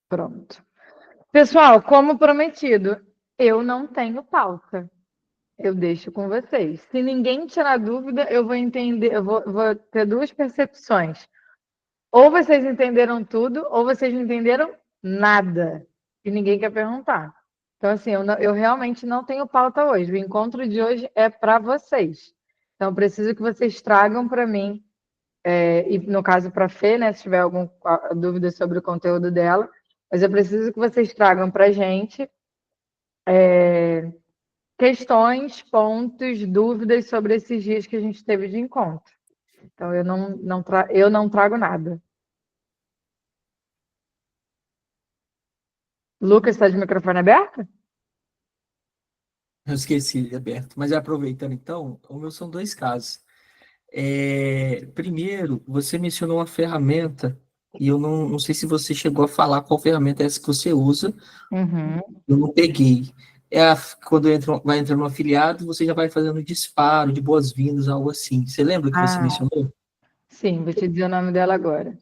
Pronto. Pessoal, como prometido, eu não tenho pauta. Eu deixo com vocês. Se ninguém tirar dúvida, eu vou entender, eu vou ter duas percepções. Ou vocês entenderam tudo, ou vocês não entenderam nada. E ninguém quer perguntar. Então, assim, eu realmente não tenho pauta hoje. O encontro de hoje é para vocês. Então, eu preciso que vocês tragam para mim, e no caso para a Fê, né, se tiver alguma dúvida sobre o conteúdo dela, mas eu preciso que vocês tragam para a gente questões, pontos, dúvidas sobre esses dias que a gente teve de encontro. Então, eu não trago nada. Lucas, está de microfone aberto? Eu esqueci de aberto, mas aproveitando então, o meu são dois casos. Primeiro, você mencionou uma ferramenta, e eu não sei se você chegou a falar qual ferramenta é essa que você usa, Uhum. eu não peguei. Quando vai entrando um afiliado, você já vai fazendo disparo de boas-vindas, algo assim. Você lembra que você Ah, mencionou? sim, vou te dizer o nome dela agora.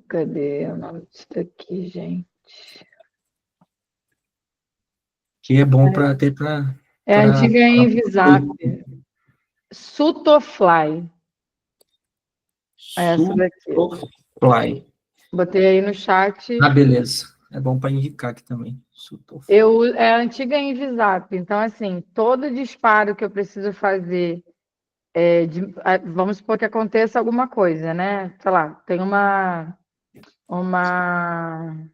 Cadê o nome disso aqui, gente? Que é bom para ter É a antiga para Envisap. Sutofly. É essa daqui. Superfly. Botei aí no chat. Ah, beleza. É bom para indicar aqui também. Superfly. É a antiga Envisap. Então, assim, todo disparo que eu preciso fazer, vamos supor que aconteça alguma coisa, né? Sei lá, tem uma Uma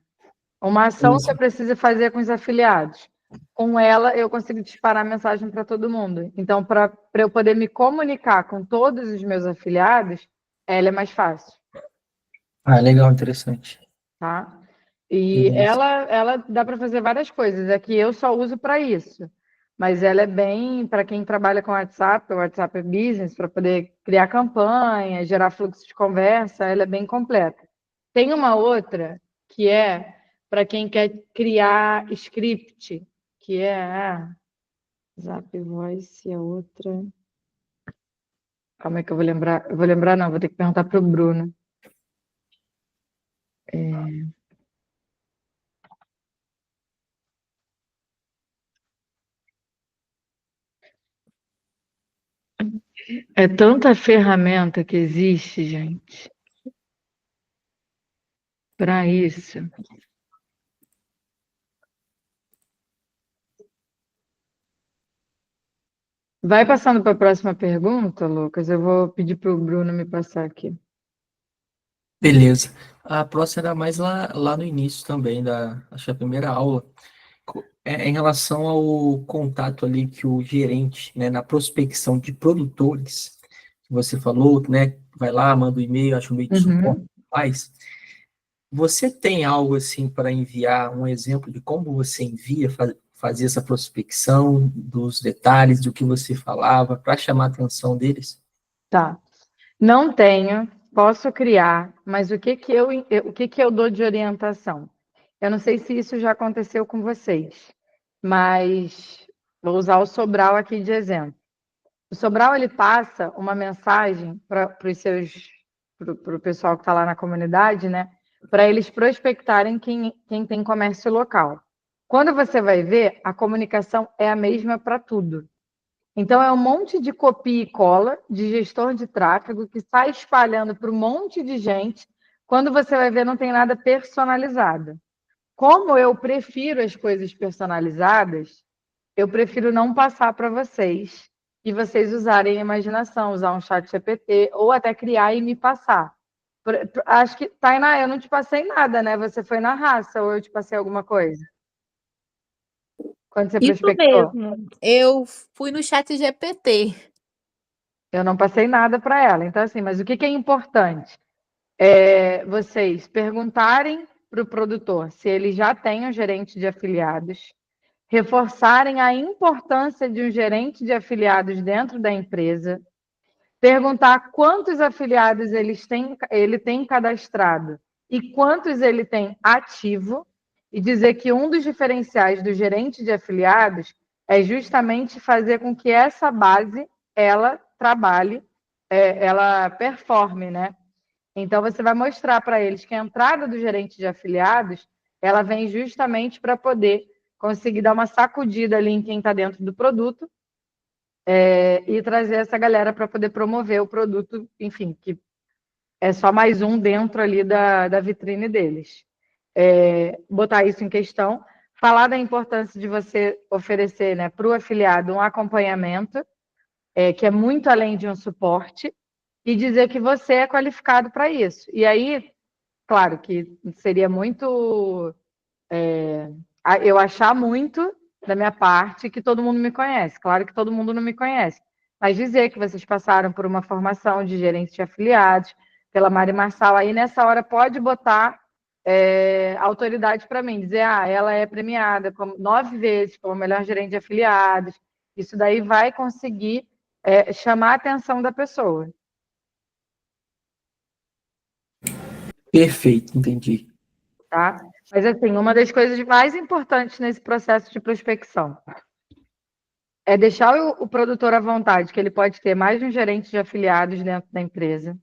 ação que eu preciso fazer com os afiliados. Com ela, eu consigo disparar mensagem para todo mundo. Então, para eu poder me comunicar com todos os meus afiliados, ela é mais fácil, Ah, legal, interessante. tá? E Beleza. ela dá para fazer várias coisas. É que eu só uso para isso. Mas ela é bem para quem trabalha com WhatsApp, o WhatsApp é Business, para poder criar campanha, gerar fluxo de conversa, ela é bem completa. Tem uma outra que é para quem quer criar script, que é a Zap Voice, a outra. Calma aí que eu vou lembrar. Eu vou lembrar, não, vou ter que perguntar para o Bruno. É tanta ferramenta que existe, gente, para isso. Vai passando para a próxima pergunta, Lucas. Eu vou pedir para o Bruno me passar aqui. Beleza. A próxima era mais lá no início também, acho que a primeira aula. Em relação ao contato ali que o gerente, né, na prospecção de produtores, que você falou, né, vai lá, manda um e-mail, acha um meio de suporte, Uhum. faz. Você tem algo assim para enviar, um exemplo de como você envia, fazia essa prospecção, dos detalhes do que você falava, para chamar a atenção deles? Tá. Não tenho, posso criar, mas o que que eu dou de orientação? Eu não sei se isso já aconteceu com vocês, mas vou usar o Sobral aqui de exemplo. O Sobral ele passa uma mensagem para o pessoal que está lá na comunidade, né? Para eles prospectarem quem tem comércio local. Quando você vai ver, a comunicação é a mesma para tudo. Então, é um monte de copia e cola de gestor de tráfego que sai espalhando para um monte de gente. Quando você vai ver, não tem nada personalizado. Como eu prefiro as coisas personalizadas, eu prefiro não passar para vocês e vocês usarem a imaginação, usar um chat GPT ou até criar e me passar. Acho que, Tainá, eu não te passei nada, né? Você foi na raça ou eu te passei alguma coisa? Quando você Isso prospectou? mesmo. Eu fui no chat GPT. Eu não passei nada para ela. Então, assim, mas o que é importante? Vocês perguntarem para o produtor se ele já tem um gerente de afiliados, reforçarem a importância de um gerente de afiliados dentro da empresa, perguntar quantos afiliados ele tem cadastrado e quantos ele tem ativo, e dizer que um dos diferenciais do gerente de afiliados é justamente fazer com que essa base ela trabalhe, ela performe, né? Então, você vai mostrar para eles que a entrada do gerente de afiliados, ela vem justamente para poder conseguir dar uma sacudida ali em quem está dentro do produto e trazer essa galera para poder promover o produto, enfim, que é só mais um dentro ali da vitrine deles. Botar isso em questão, falar da importância de você oferecer, né, para o afiliado um acompanhamento, que é muito além de um suporte, e dizer que você é qualificado para isso. E aí, claro que seria muito eu achar muito da minha parte que todo mundo me conhece. Claro que todo mundo não me conhece. Mas dizer que vocês passaram por uma formação de gerente de afiliados, pela Mari Marçal, aí nessa hora pode botar autoridade para mim, dizer, ela é premiada 9 vezes como melhor gerente de afiliados. Isso daí vai conseguir chamar a atenção da pessoa. Perfeito, entendi. Tá? Mas, assim, uma das coisas mais importantes nesse processo de prospecção é deixar o produtor à vontade, que ele pode ter mais de um gerente de afiliados dentro da empresa.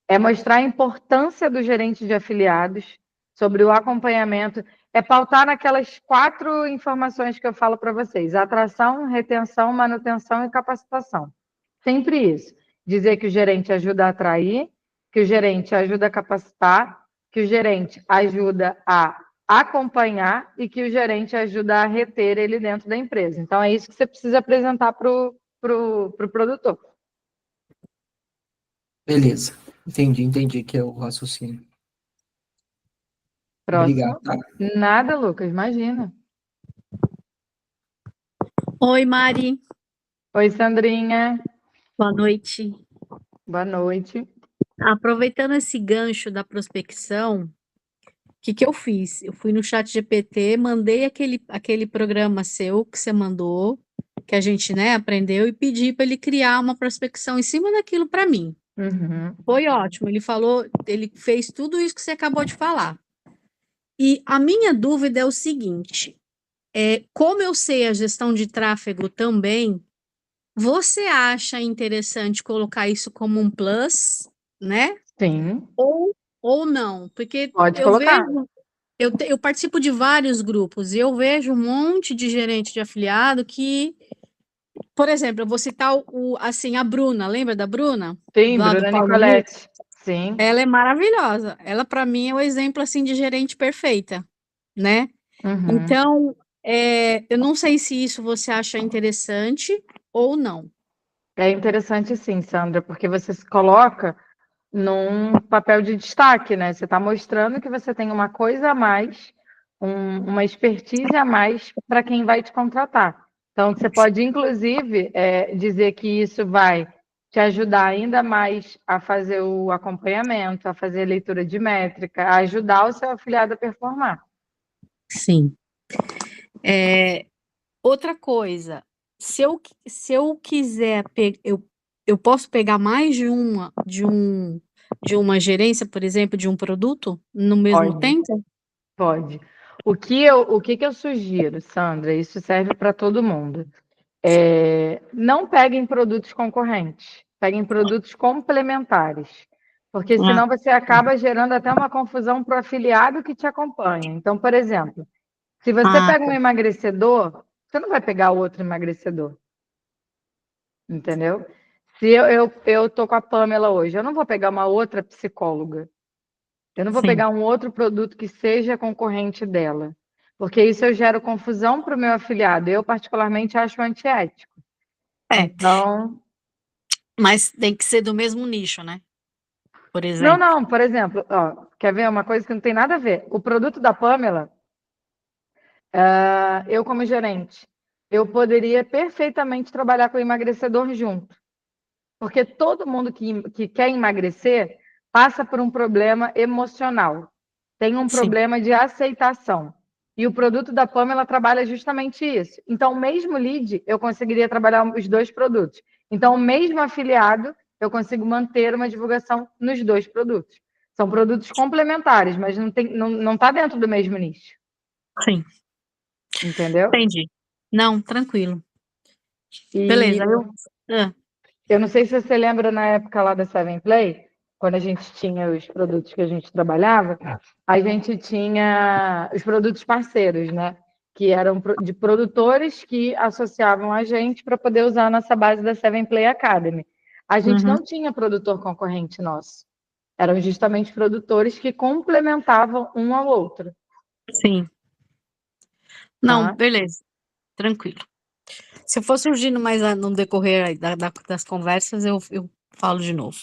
É mostrar a importância do gerente de afiliados sobre o acompanhamento. É pautar naquelas 4 informações que eu falo para vocês: atração, retenção, manutenção e capacitação. Sempre isso. Dizer que o gerente ajuda a atrair, que o gerente ajuda a capacitar, que o gerente ajuda a acompanhar e que o gerente ajuda a reter ele dentro da empresa. Então, é isso que você precisa apresentar para o produtor. Beleza. Entendi que é o raciocínio. Próximo. Obrigado, tá? Nada, Lucas, imagina. Oi, Mari. Oi, Sandrinha. Boa noite. Boa noite. Aproveitando esse gancho da prospecção, o que eu fiz? Eu fui no ChatGPT, mandei aquele programa seu que você mandou, que a gente, né, aprendeu, e pedi para ele criar uma prospecção em cima daquilo para mim. Uhum. Foi ótimo. Ele fez tudo isso que você acabou de falar. E a minha dúvida é o seguinte: como eu sei a gestão de tráfego também, você acha interessante colocar isso como um plus, né? Sim, Ou não? Porque pode eu colocar. vejo, eu participo de vários grupos e eu vejo um monte de gerente de afiliado que, por exemplo, eu vou citar assim, a Bruna, lembra da Bruna? Sim, Lá do Bruna Paulo Mix? Nicoletti. Sim. Ela é maravilhosa. Ela, para mim, é o exemplo assim de gerente perfeita, né? Uhum. Então, eu não sei se isso você acha interessante ou não. É interessante sim, Sandra, porque você se coloca num papel de destaque, né? Você está mostrando que você tem uma coisa a mais, uma expertise a mais para quem vai te contratar. Então, você pode, inclusive, dizer que isso vai te ajudar ainda mais a fazer o acompanhamento, a fazer a leitura de métrica, a ajudar o seu afiliado a performar. Sim. Outra coisa, se eu quiser, eu posso pegar mais de uma gerência, por exemplo, de um produto no mesmo Pode. tempo? Pode. O que que eu sugiro, Sandra? Isso serve para todo mundo. Não peguem produtos concorrentes, peguem produtos complementares, porque Ah, senão você acaba gerando até uma confusão para o afiliado que te acompanha. Então, por exemplo, se você ah, pega um emagrecedor, você não vai pegar outro emagrecedor, entendeu? Se eu tô com a Pamela hoje, eu não vou pegar uma outra psicóloga. Eu não vou sim. pegar um outro produto que seja concorrente dela, porque isso eu gero confusão para o meu afiliado. Eu, particularmente, acho antiético. É, Então, mas tem que ser do mesmo nicho, né? Por não, exemplo. não, por exemplo, ó, quer ver uma coisa que não tem nada a ver? O produto da Pamela, eu como gerente, eu poderia perfeitamente trabalhar com o emagrecedor junto, porque todo mundo que quer emagrecer passa por um problema emocional, tem um Sim, problema de aceitação. E o produto da Pamela trabalha justamente isso. Então, o mesmo lead, eu conseguiria trabalhar os 2 produtos. Então, o mesmo afiliado, eu consigo manter uma divulgação nos 2 produtos. São produtos complementares, mas não tá dentro do mesmo nicho. sim. Entendeu? Entendi. Não, tranquilo. E Beleza. eu não sei se você lembra na época lá da Seven Play, quando a gente tinha os produtos que a gente trabalhava, a gente tinha os produtos parceiros, né? Que eram de produtores que associavam a gente para poder usar a nossa base da Seven Play Academy. A gente Uhum. não tinha produtor concorrente nosso. Eram justamente produtores que complementavam um ao outro, Sim. Não, tá? beleza. Tranquilo. Se for surgindo mais no decorrer aí das conversas, eu falo de novo.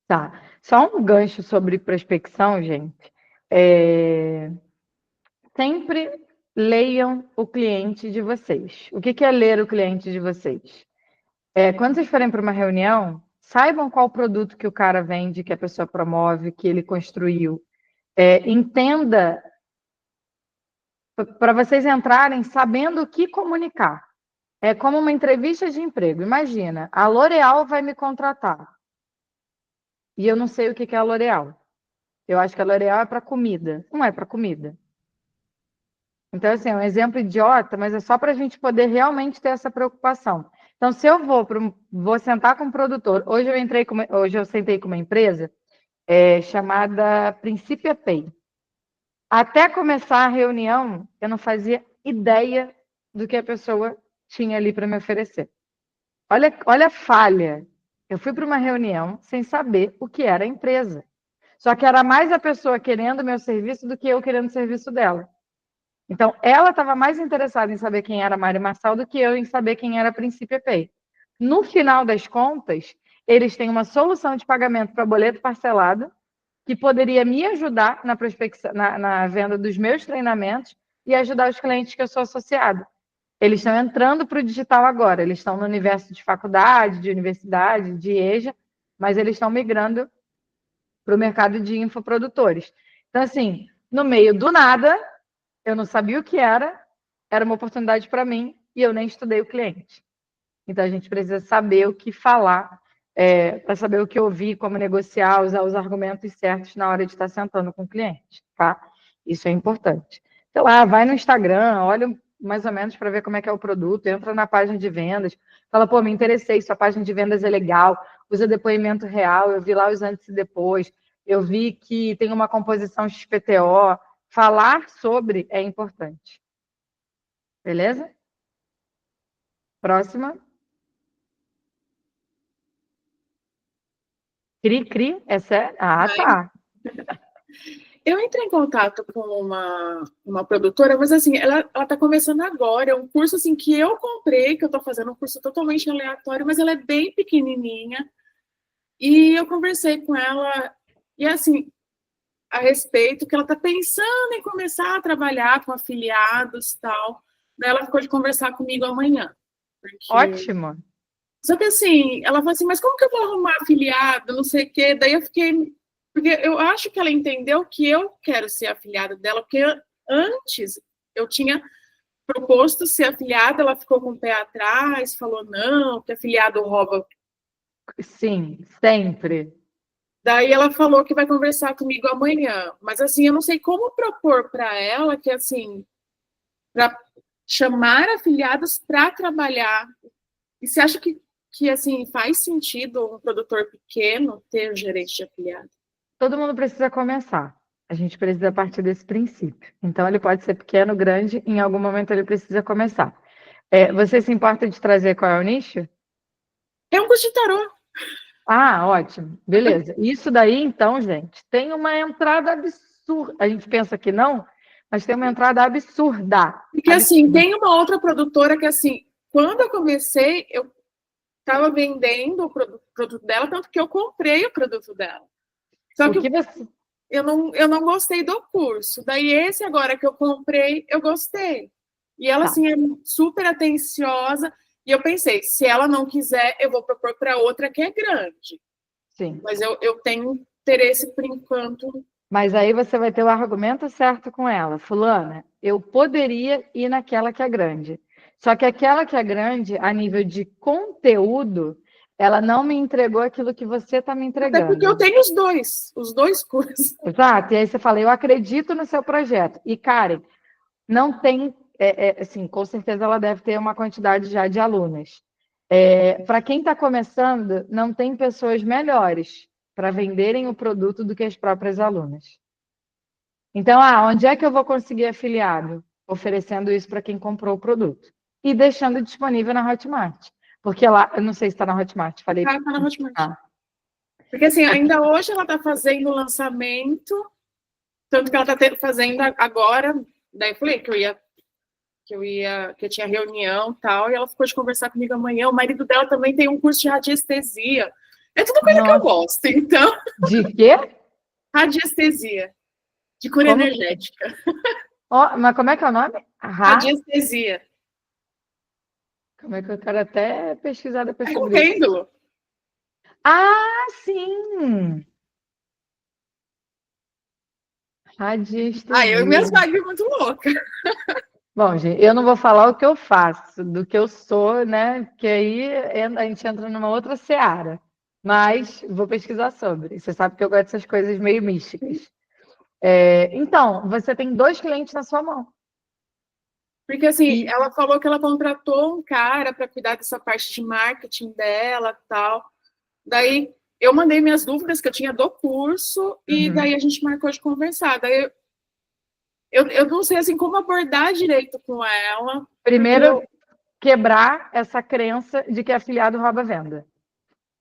Tá. Só um gancho sobre prospecção, gente. Sempre leiam o cliente de vocês. O que é ler o cliente de vocês? Quando vocês forem para uma reunião, saibam qual produto que o cara vende, que a pessoa promove, que ele construiu. Entenda para vocês entrarem sabendo o que comunicar. É como uma entrevista de emprego. Imagina, a L'Oréal vai me contratar e eu não sei o que é a L'Oréal. Eu acho que a L'Oréal é para comida. Não é para comida. Então, assim, é um exemplo idiota, mas é só para a gente poder realmente ter essa preocupação. Então, se eu vou sentar com um produtor, hoje eu sentei com uma empresa chamada Principia Pay. Até começar a reunião, eu não fazia ideia do que a pessoa tinha ali para me oferecer. Olha a falha. Eu fui para uma reunião sem saber o que era a empresa. Só que era mais a pessoa querendo meu serviço do que eu querendo o serviço dela. Então, ela estava mais interessada em saber quem era a Mari Marçal do que eu em saber quem era a Principia Pay. No final das contas, eles têm uma solução de pagamento para boleto parcelado que poderia me ajudar na prospecção, na venda dos meus treinamentos e ajudar os clientes que eu sou associado. Eles estão entrando para o digital agora, eles estão no universo de faculdade, de universidade, de EJA, mas eles estão migrando para o mercado de infoprodutores. Então, assim, no meio do nada, eu não sabia o que era uma oportunidade para mim e eu nem estudei o cliente. Então, a gente precisa saber o que falar, para saber o que ouvir, como negociar, usar os argumentos certos na hora de estar sentando com o cliente, tá? Isso é importante. Sei lá, vai no Instagram, olha mais ou menos para ver como é que é o produto, entra na página de vendas, fala, pô, me interessei, sua página de vendas é legal, usa depoimento real, eu vi lá os antes e depois, eu vi que tem uma composição XPTO, falar sobre é importante. Beleza? Próxima. Cri, essa é... Ah, tá. Eu entrei em contato com uma produtora, mas assim, ela tá começando agora, é um curso assim que eu comprei, que eu tô fazendo um curso totalmente aleatório, mas ela é bem pequenininha, e eu conversei com ela, e assim, a respeito, que ela tá pensando em começar a trabalhar com afiliados e tal, daí ela ficou de conversar comigo amanhã. Porque... Ótimo. Só que assim, ela falou assim, mas como que eu vou arrumar afiliado, não sei o quê, daí eu fiquei... Porque eu acho que ela entendeu que eu quero ser afiliada dela, porque antes eu tinha proposto ser afiliada, ela ficou com o pé atrás, falou não, que afiliado rouba. Sim, sempre. Daí ela falou que vai conversar comigo amanhã, mas assim, eu não sei como propor para ela que assim, para chamar afiliados para trabalhar. E você acha que assim, faz sentido um produtor pequeno ter um gerente de afiliado? Todo mundo precisa começar. A gente precisa partir desse princípio. Então, ele pode ser pequeno, grande, em algum momento ele precisa começar. Você se importa de trazer qual é o nicho? É um curso de tarô. Ah, ótimo. Beleza. Isso daí, então, gente, tem uma entrada absurda. A gente pensa que não, mas tem uma entrada absurda. Porque, assim, tem uma outra produtora que, assim, quando eu comecei, eu estava vendendo o produto dela, tanto que eu comprei o produto dela. Só que eu não gostei do curso. Daí, esse agora que eu comprei, eu gostei. E ela, assim, é super atenciosa. E eu pensei, se ela não quiser, eu vou propor para outra que é grande. Sim. Mas eu tenho interesse, por enquanto. Mas aí você vai ter o argumento certo com ela. Fulana, eu poderia ir naquela que é grande. Só que aquela que é grande, a nível de conteúdo, ela não me entregou aquilo que você está me entregando. Até porque eu tenho os dois cursos. Exato. E aí você fala, eu acredito no seu projeto. E, Karen, não tem... assim, com certeza ela deve ter uma quantidade já de alunas. Para quem está começando, não tem pessoas melhores para venderem o produto do que as próprias alunas. Então, onde é que eu vou conseguir afiliado? Oferecendo isso para quem comprou o produto. E deixando disponível na Hotmart. Porque lá, eu não sei se está na Hotmart, falei. Tá na Hotmart. Ah. Porque assim, ainda hoje ela está fazendo o lançamento, tanto que ela está fazendo agora, daí eu falei que eu tinha reunião e tal, e ela ficou de conversar comigo amanhã. O marido dela também tem um curso de radiestesia. É tudo coisa que eu gosto, então. De quê? Radiestesia. De cura energética. Mas como é que é o nome? Radiestesia. Como é que eu quero até pesquisar depois É um sobre isso? pêndulo. Ah, sim! Radiestesia. Eu e minhas vibes muito loucas. Bom, gente, eu não vou falar o que eu faço, do que eu sou, né? Que aí a gente entra numa outra seara. Mas vou pesquisar sobre. Você sabe que eu gosto dessas coisas meio místicas. Então, você tem 2 clientes na sua mão. Porque assim, ela falou que ela contratou um cara para cuidar dessa parte de marketing dela e tal. Daí eu mandei minhas dúvidas que eu tinha do curso e daí a gente marcou de conversar. Daí eu não sei assim como abordar direito com ela. Primeiro, quebrar essa crença de que afiliado rouba venda.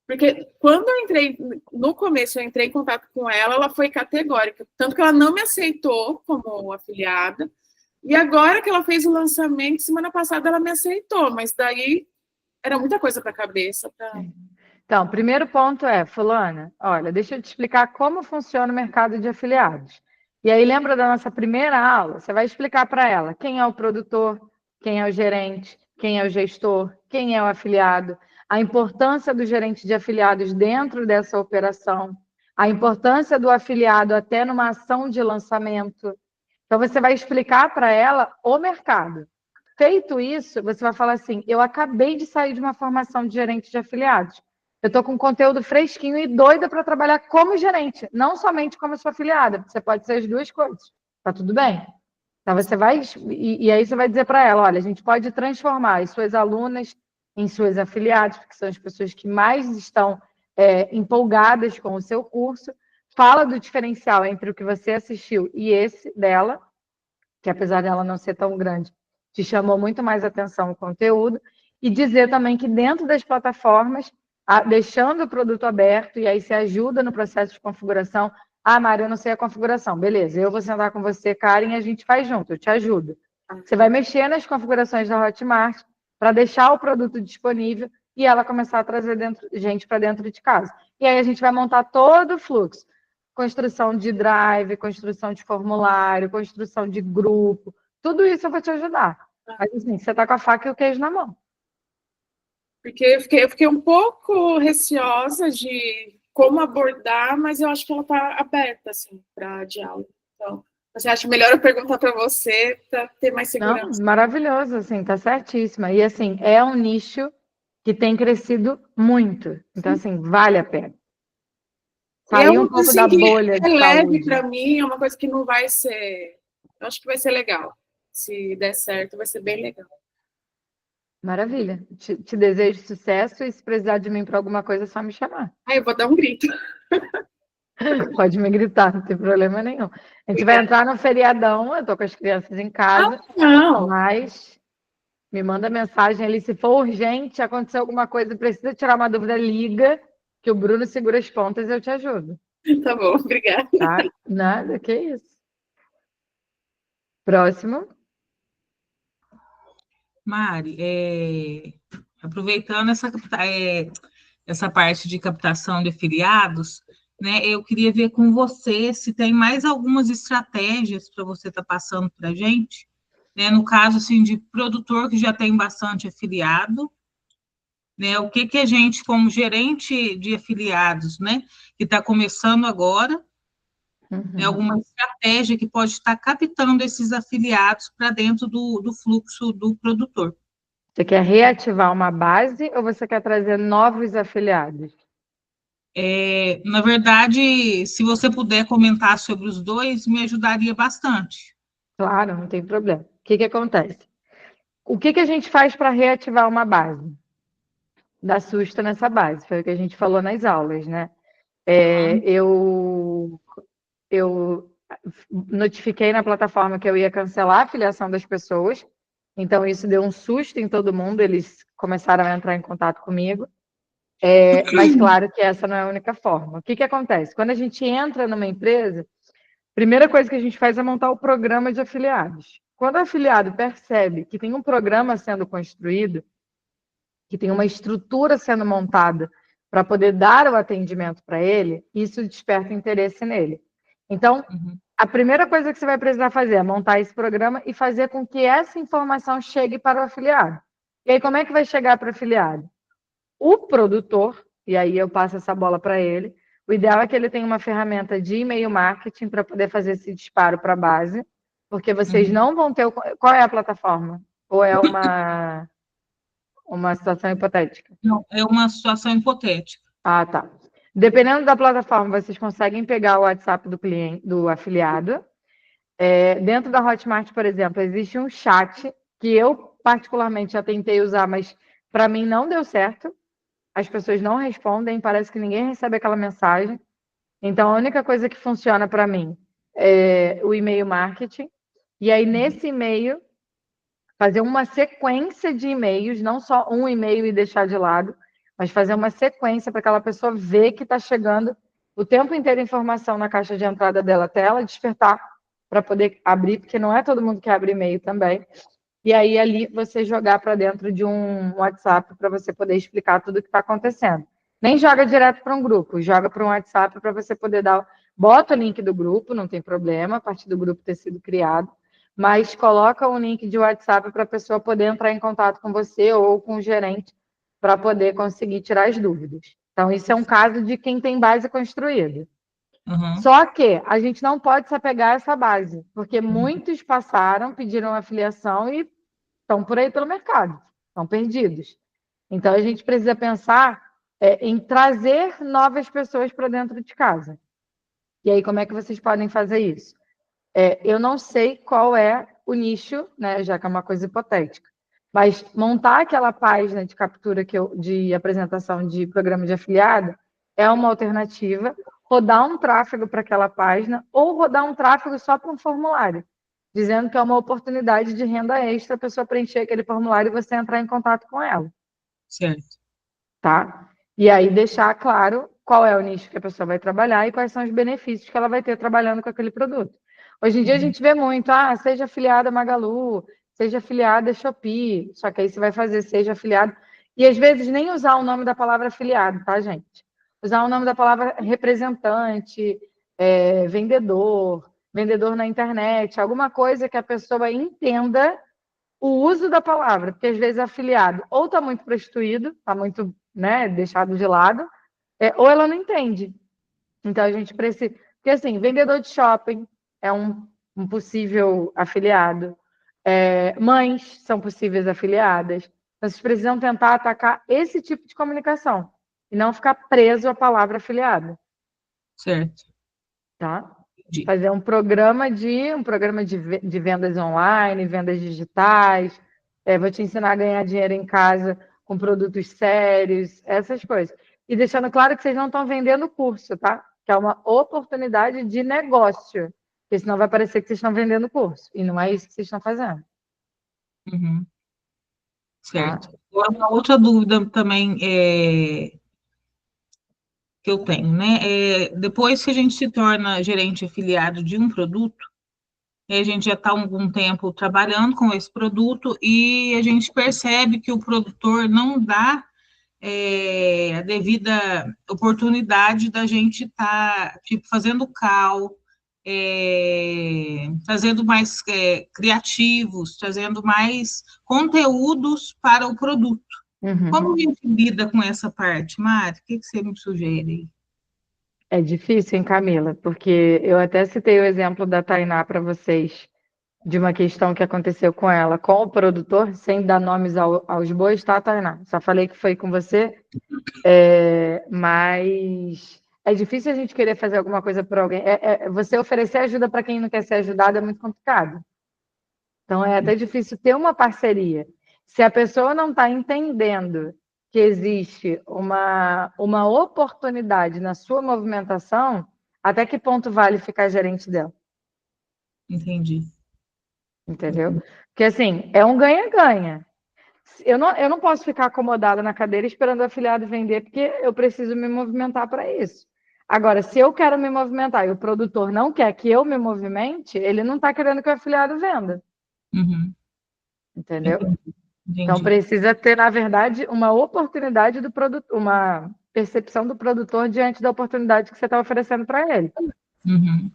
Porque quando eu entrei, no começo eu entrei em contato com ela, ela foi categórica. Tanto que ela não me aceitou como afiliada. E agora que ela fez o lançamento, semana passada ela me aceitou. Mas daí era muita coisa para a cabeça. Então, primeiro ponto fulana, olha, deixa eu te explicar como funciona o mercado de afiliados. E aí, lembra da nossa primeira aula? Você vai explicar para ela quem é o produtor, quem é o gerente, quem é o gestor, quem é o afiliado, a importância do gerente de afiliados dentro dessa operação, a importância do afiliado até numa ação de lançamento. Então, você vai explicar para ela o mercado. Feito isso, você vai falar assim, eu acabei de sair de uma formação de gerente de afiliados. Eu estou com conteúdo fresquinho e doida para trabalhar como gerente, não somente como sua afiliada. Você pode ser as duas coisas. Tá tudo bem? Então você vai e aí você vai dizer para ela, olha, a gente pode transformar as suas alunas em suas afiliadas, porque são as pessoas que mais estão empolgadas com o seu curso. Fala do diferencial entre o que você assistiu e esse dela, que apesar dela não ser tão grande, te chamou muito mais atenção o conteúdo, e dizer também que dentro das plataformas, deixando o produto aberto, e aí você ajuda no processo de configuração. Mari, eu não sei a configuração. Beleza, eu vou sentar com você, Karen, e a gente faz junto, eu te ajudo. Você vai mexer nas configurações da Hotmart para deixar o produto disponível e ela começar a trazer gente para dentro de casa. E aí a gente vai montar todo o fluxo. Construção de drive, construção de formulário, construção de grupo. Tudo isso eu vou te ajudar. Mas assim, você está com a faca e o queijo na mão. Porque eu fiquei um pouco receosa de como abordar, mas eu acho que ela está aberta assim, para diálogo. Então, você acha melhor eu perguntar para você para ter mais segurança? Não, maravilhoso, assim, tá certíssima. E assim, é um nicho que tem crescido muito. Então, assim, vale a pena. Sair um pouco da bolha de leve saúde. para mim, é uma coisa que não vai ser... Eu acho que vai ser legal. Se der certo, vai ser bem legal. Maravilha. Te desejo sucesso e se precisar de mim para alguma coisa, é só me chamar. Eu vou dar um grito. Pode me gritar, não tem problema nenhum. A gente vai entrar no feriadão, eu tô com as crianças em casa. Não. Mas me manda mensagem ali, se for urgente, aconteceu alguma coisa, precisa tirar uma dúvida, liga, que o Bruno segura as pontas e eu te ajudo. Tá bom, obrigada. Tá? Nada, que isso. Próximo. Mari, aproveitando essa parte de captação de afiliados, né, eu queria ver com você se tem mais algumas estratégias para você estar passando para a gente, né, no caso assim, de produtor que já tem bastante afiliado, né, o que a gente, como gerente de afiliados, né, que está começando agora, né, alguma estratégia que pode estar captando esses afiliados para dentro do fluxo do produtor. Você quer reativar uma base ou você quer trazer novos afiliados? Na verdade, se você puder comentar sobre os dois, me ajudaria bastante. Claro, não tem problema. O que acontece? O que a gente faz para reativar uma base? Dá susto nessa base, foi o que a gente falou nas aulas, né? Eu notifiquei na plataforma que eu ia cancelar a filiação das pessoas, então isso deu um susto em todo mundo, eles começaram a entrar em contato comigo. Mas claro que essa não é a única forma. O que acontece? Quando a gente entra numa empresa, a primeira coisa que a gente faz é montar o programa de afiliados. Quando o afiliado percebe que tem um programa sendo construído, que tem uma estrutura sendo montada para poder dar o atendimento para ele, isso desperta interesse nele. Então, a primeira coisa que você vai precisar fazer é montar esse programa e fazer com que essa informação chegue para o afiliado. E aí, como é que vai chegar para o afiliado? O produtor, e aí eu passo essa bola para ele, o ideal é que ele tenha uma ferramenta de e-mail marketing para poder fazer esse disparo para a base, porque vocês não vão ter... Qual é a plataforma? Ou é uma situação hipotética? Não, é uma situação hipotética. Ah, tá. Dependendo da plataforma, vocês conseguem pegar o WhatsApp do cliente, do afiliado. Dentro da Hotmart, por exemplo, existe um chat que eu particularmente já tentei usar, mas para mim não deu certo. As pessoas não respondem, parece que ninguém recebe aquela mensagem. Então, a única coisa que funciona para mim é o e-mail marketing. E aí, nesse e-mail, fazer uma sequência de e-mails, não só um e-mail e deixar de lado, mas fazer uma sequência para aquela pessoa ver que está chegando o tempo inteiro informação na caixa de entrada dela até ela despertar para poder abrir, porque não é todo mundo que abre e-mail também. E aí ali você jogar para dentro de um WhatsApp para você poder explicar tudo o que está acontecendo. Nem joga direto para um grupo, joga para um WhatsApp para você poder dar... Bota o link do grupo, não tem problema, a partir do grupo ter sido criado, mas coloca um link de WhatsApp para a pessoa poder entrar em contato com você ou com o gerente para poder conseguir tirar as dúvidas. Então, isso é um caso de quem tem base construída. Só que a gente não pode se apegar a essa base, porque muitos passaram, pediram afiliação e estão por aí pelo mercado, estão perdidos. Então, a gente precisa pensar em trazer novas pessoas para dentro de casa. E aí, como é que vocês podem fazer isso? Eu não sei qual é o nicho, né, já que é uma coisa hipotética, mas montar aquela página de captura de apresentação de programa de afiliado é uma alternativa, rodar um tráfego para aquela página ou rodar um tráfego só para um formulário, dizendo que é uma oportunidade de renda extra, a pessoa preencher aquele formulário e você entrar em contato com ela. Certo. Tá? E aí deixar claro qual é o nicho que a pessoa vai trabalhar e quais são os benefícios que ela vai ter trabalhando com aquele produto. Hoje em dia a gente vê muito, seja afiliada a Magalu, seja afiliada a Shopee, só que aí você vai fazer seja afiliado, e às vezes nem usar o nome da palavra afiliado, tá, gente? Usar o nome da palavra representante, vendedor na internet, alguma coisa que a pessoa entenda o uso da palavra, porque às vezes afiliado ou está muito prostituído, está muito, né, deixado de lado, ou ela não entende. Então a gente precisa... Porque assim, vendedor de shopping é um possível afiliado, mães são possíveis afiliadas. Então, vocês precisam tentar atacar esse tipo de comunicação e não ficar preso à palavra afiliado. Certo. Tá? Fazer um programa de vendas online, vendas digitais. Vou te ensinar a ganhar dinheiro em casa com produtos sérios, essas coisas. E deixando claro que vocês não estão vendendo curso, tá? Que é uma oportunidade de negócio. Porque senão vai parecer que vocês estão vendendo curso. E não é isso que vocês estão fazendo. Certo. Tá? Agora, uma outra dúvida também que eu tenho, né? Depois que a gente se torna gerente afiliado de um produto, a gente já está algum tempo trabalhando com esse produto e a gente percebe que o produtor não dá a devida oportunidade da gente estar fazendo call, trazendo mais criativos, trazendo mais conteúdos para o produto. Como a gente lida com essa parte, Mari? O que você me sugere aí? É difícil, hein, Camila? Porque eu até citei o exemplo da Tainá para vocês, de uma questão que aconteceu com ela, com o produtor, sem dar nomes aos bois, tá, Tainá? Só falei que foi com você, mas é difícil a gente querer fazer alguma coisa por alguém. Você oferecer ajuda para quem não quer ser ajudado é muito complicado. Então, é até difícil ter uma parceria. Se a pessoa não está entendendo que existe uma oportunidade na sua movimentação, até que ponto vale ficar gerente dela? Entendi. Entendeu? Porque, assim, é um ganha-ganha. Eu não posso ficar acomodada na cadeira esperando o afiliado vender, porque eu preciso me movimentar para isso. Agora, se eu quero me movimentar e o produtor não quer que eu me movimente, ele não está querendo que o afiliado venda. Uhum. Entendeu? Entendi. Então, precisa ter, na verdade, uma oportunidade do produtor, uma percepção do produtor diante da oportunidade que você está oferecendo para ele. Uhum.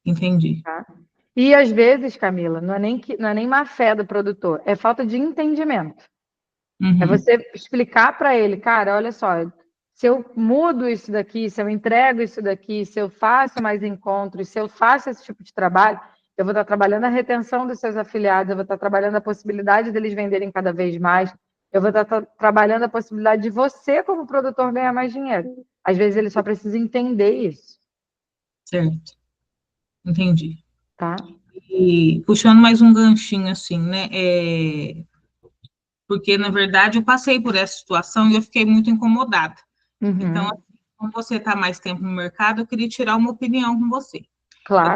Entendi. Tá? E, às vezes, Camila, não é nem má fé do produtor, é falta de entendimento. É Uhum. você explicar para ele, cara, olha só, se eu mudo isso daqui, se eu entrego isso daqui, se eu faço mais encontros, se eu faço esse tipo de trabalho, eu vou estar trabalhando a retenção dos seus afiliados, eu vou estar trabalhando a possibilidade deles venderem cada vez mais, eu vou estar trabalhando a possibilidade de você, como produtor, ganhar mais dinheiro. Às vezes ele só precisa entender isso, Certo. Entendi. tá? E puxando mais um ganchinho assim, né? Porque, na verdade, eu passei por essa situação e eu fiquei muito incomodada. Então, Uhum, assim, como você está mais tempo no mercado, eu queria tirar uma opinião com você. claro.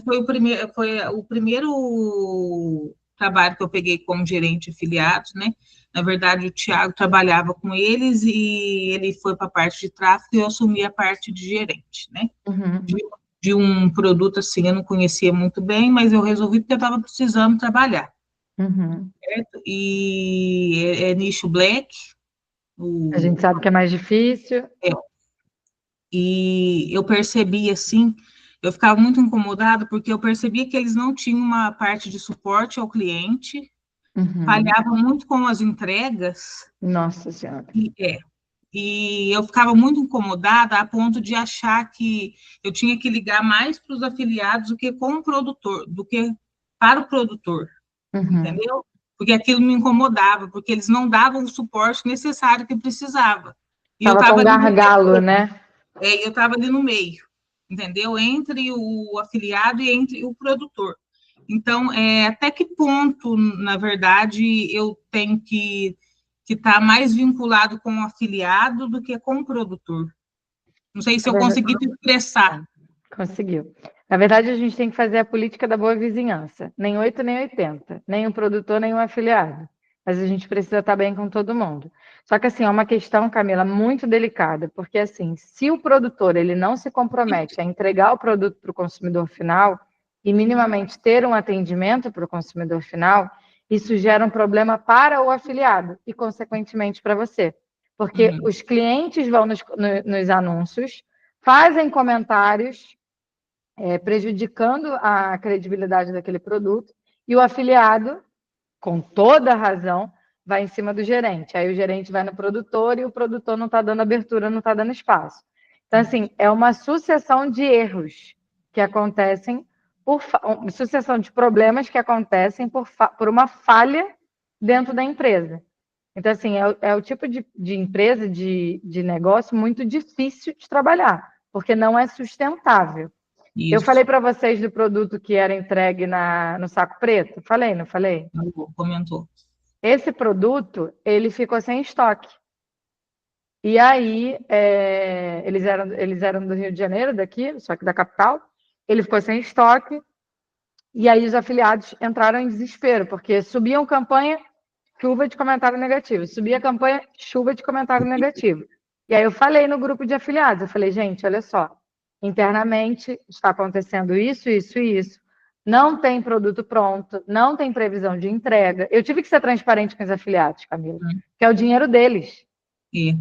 Foi o primeiro trabalho que eu peguei como gerente de afiliados, né? Na verdade, o Thiago trabalhava com eles e ele foi para a parte de tráfego e eu assumi a parte de gerente, né? Uhum, De um produto assim, eu não conhecia muito bem, mas eu resolvi porque eu estava precisando trabalhar, uhum. certo? E é nicho black, A gente o, sabe que é mais difícil. e eu percebi assim, eu ficava muito incomodada porque eu percebia que eles não tinham uma parte de suporte ao cliente, Uhum. falhavam muito com as entregas, Nossa Senhora. e eu ficava muito incomodada a ponto de achar que eu tinha que ligar mais para os afiliados do que com o produtor, do que para o produtor, Uhum. entendeu? Porque aquilo me incomodava, porque eles não davam o suporte necessário que precisava. E eu Tava estava com ali no gargalo, meio, né? eu estava ali no meio, entendeu? Entre o afiliado e entre o produtor. Então, até que ponto, na verdade, eu tenho que estar mais vinculado com o afiliado do que com o produtor? Não sei se Na eu verdade, consegui te expressar. conseguiu. Na verdade, a gente tem que fazer a política da boa vizinhança. Nem 8, nem 80. Nem o produtor, nem o afiliado. Mas a gente precisa estar bem com todo mundo. Só que, assim, é uma questão, Camila, muito delicada. Porque, assim, se o produtor ele não se compromete a entregar o produto para o consumidor final e minimamente ter um atendimento para o consumidor final, isso gera um problema para o afiliado e, consequentemente, para você. Porque Uhum. os clientes vão nos anúncios, fazem comentários prejudicando a credibilidade daquele produto, e o afiliado, com toda razão, vai em cima do gerente. Aí o gerente vai no produtor e o produtor não está dando abertura, não está dando espaço. Então, assim, é uma sucessão de erros que acontecem, sucessão de problemas que acontecem por uma falha dentro da empresa. Então, assim, é o tipo de empresa, de negócio muito difícil de trabalhar, porque não é sustentável. Eu Isso. falei para vocês do produto que era entregue no saco preto? Falei, não falei? Comentou. Esse produto, ele ficou sem estoque. E aí, eles eram do Rio de Janeiro, daqui, só que da capital. Ele ficou sem estoque. E aí os afiliados entraram em desespero, porque subiam campanha, chuva de comentário negativo. Subia a campanha, chuva de comentário negativo. E aí eu falei no grupo de afiliados, eu falei, gente, olha só, internamente está acontecendo isso, isso e isso. Não tem produto pronto, não tem previsão de entrega. Eu tive que ser transparente com os afiliados, Camila, que é o dinheiro deles. E,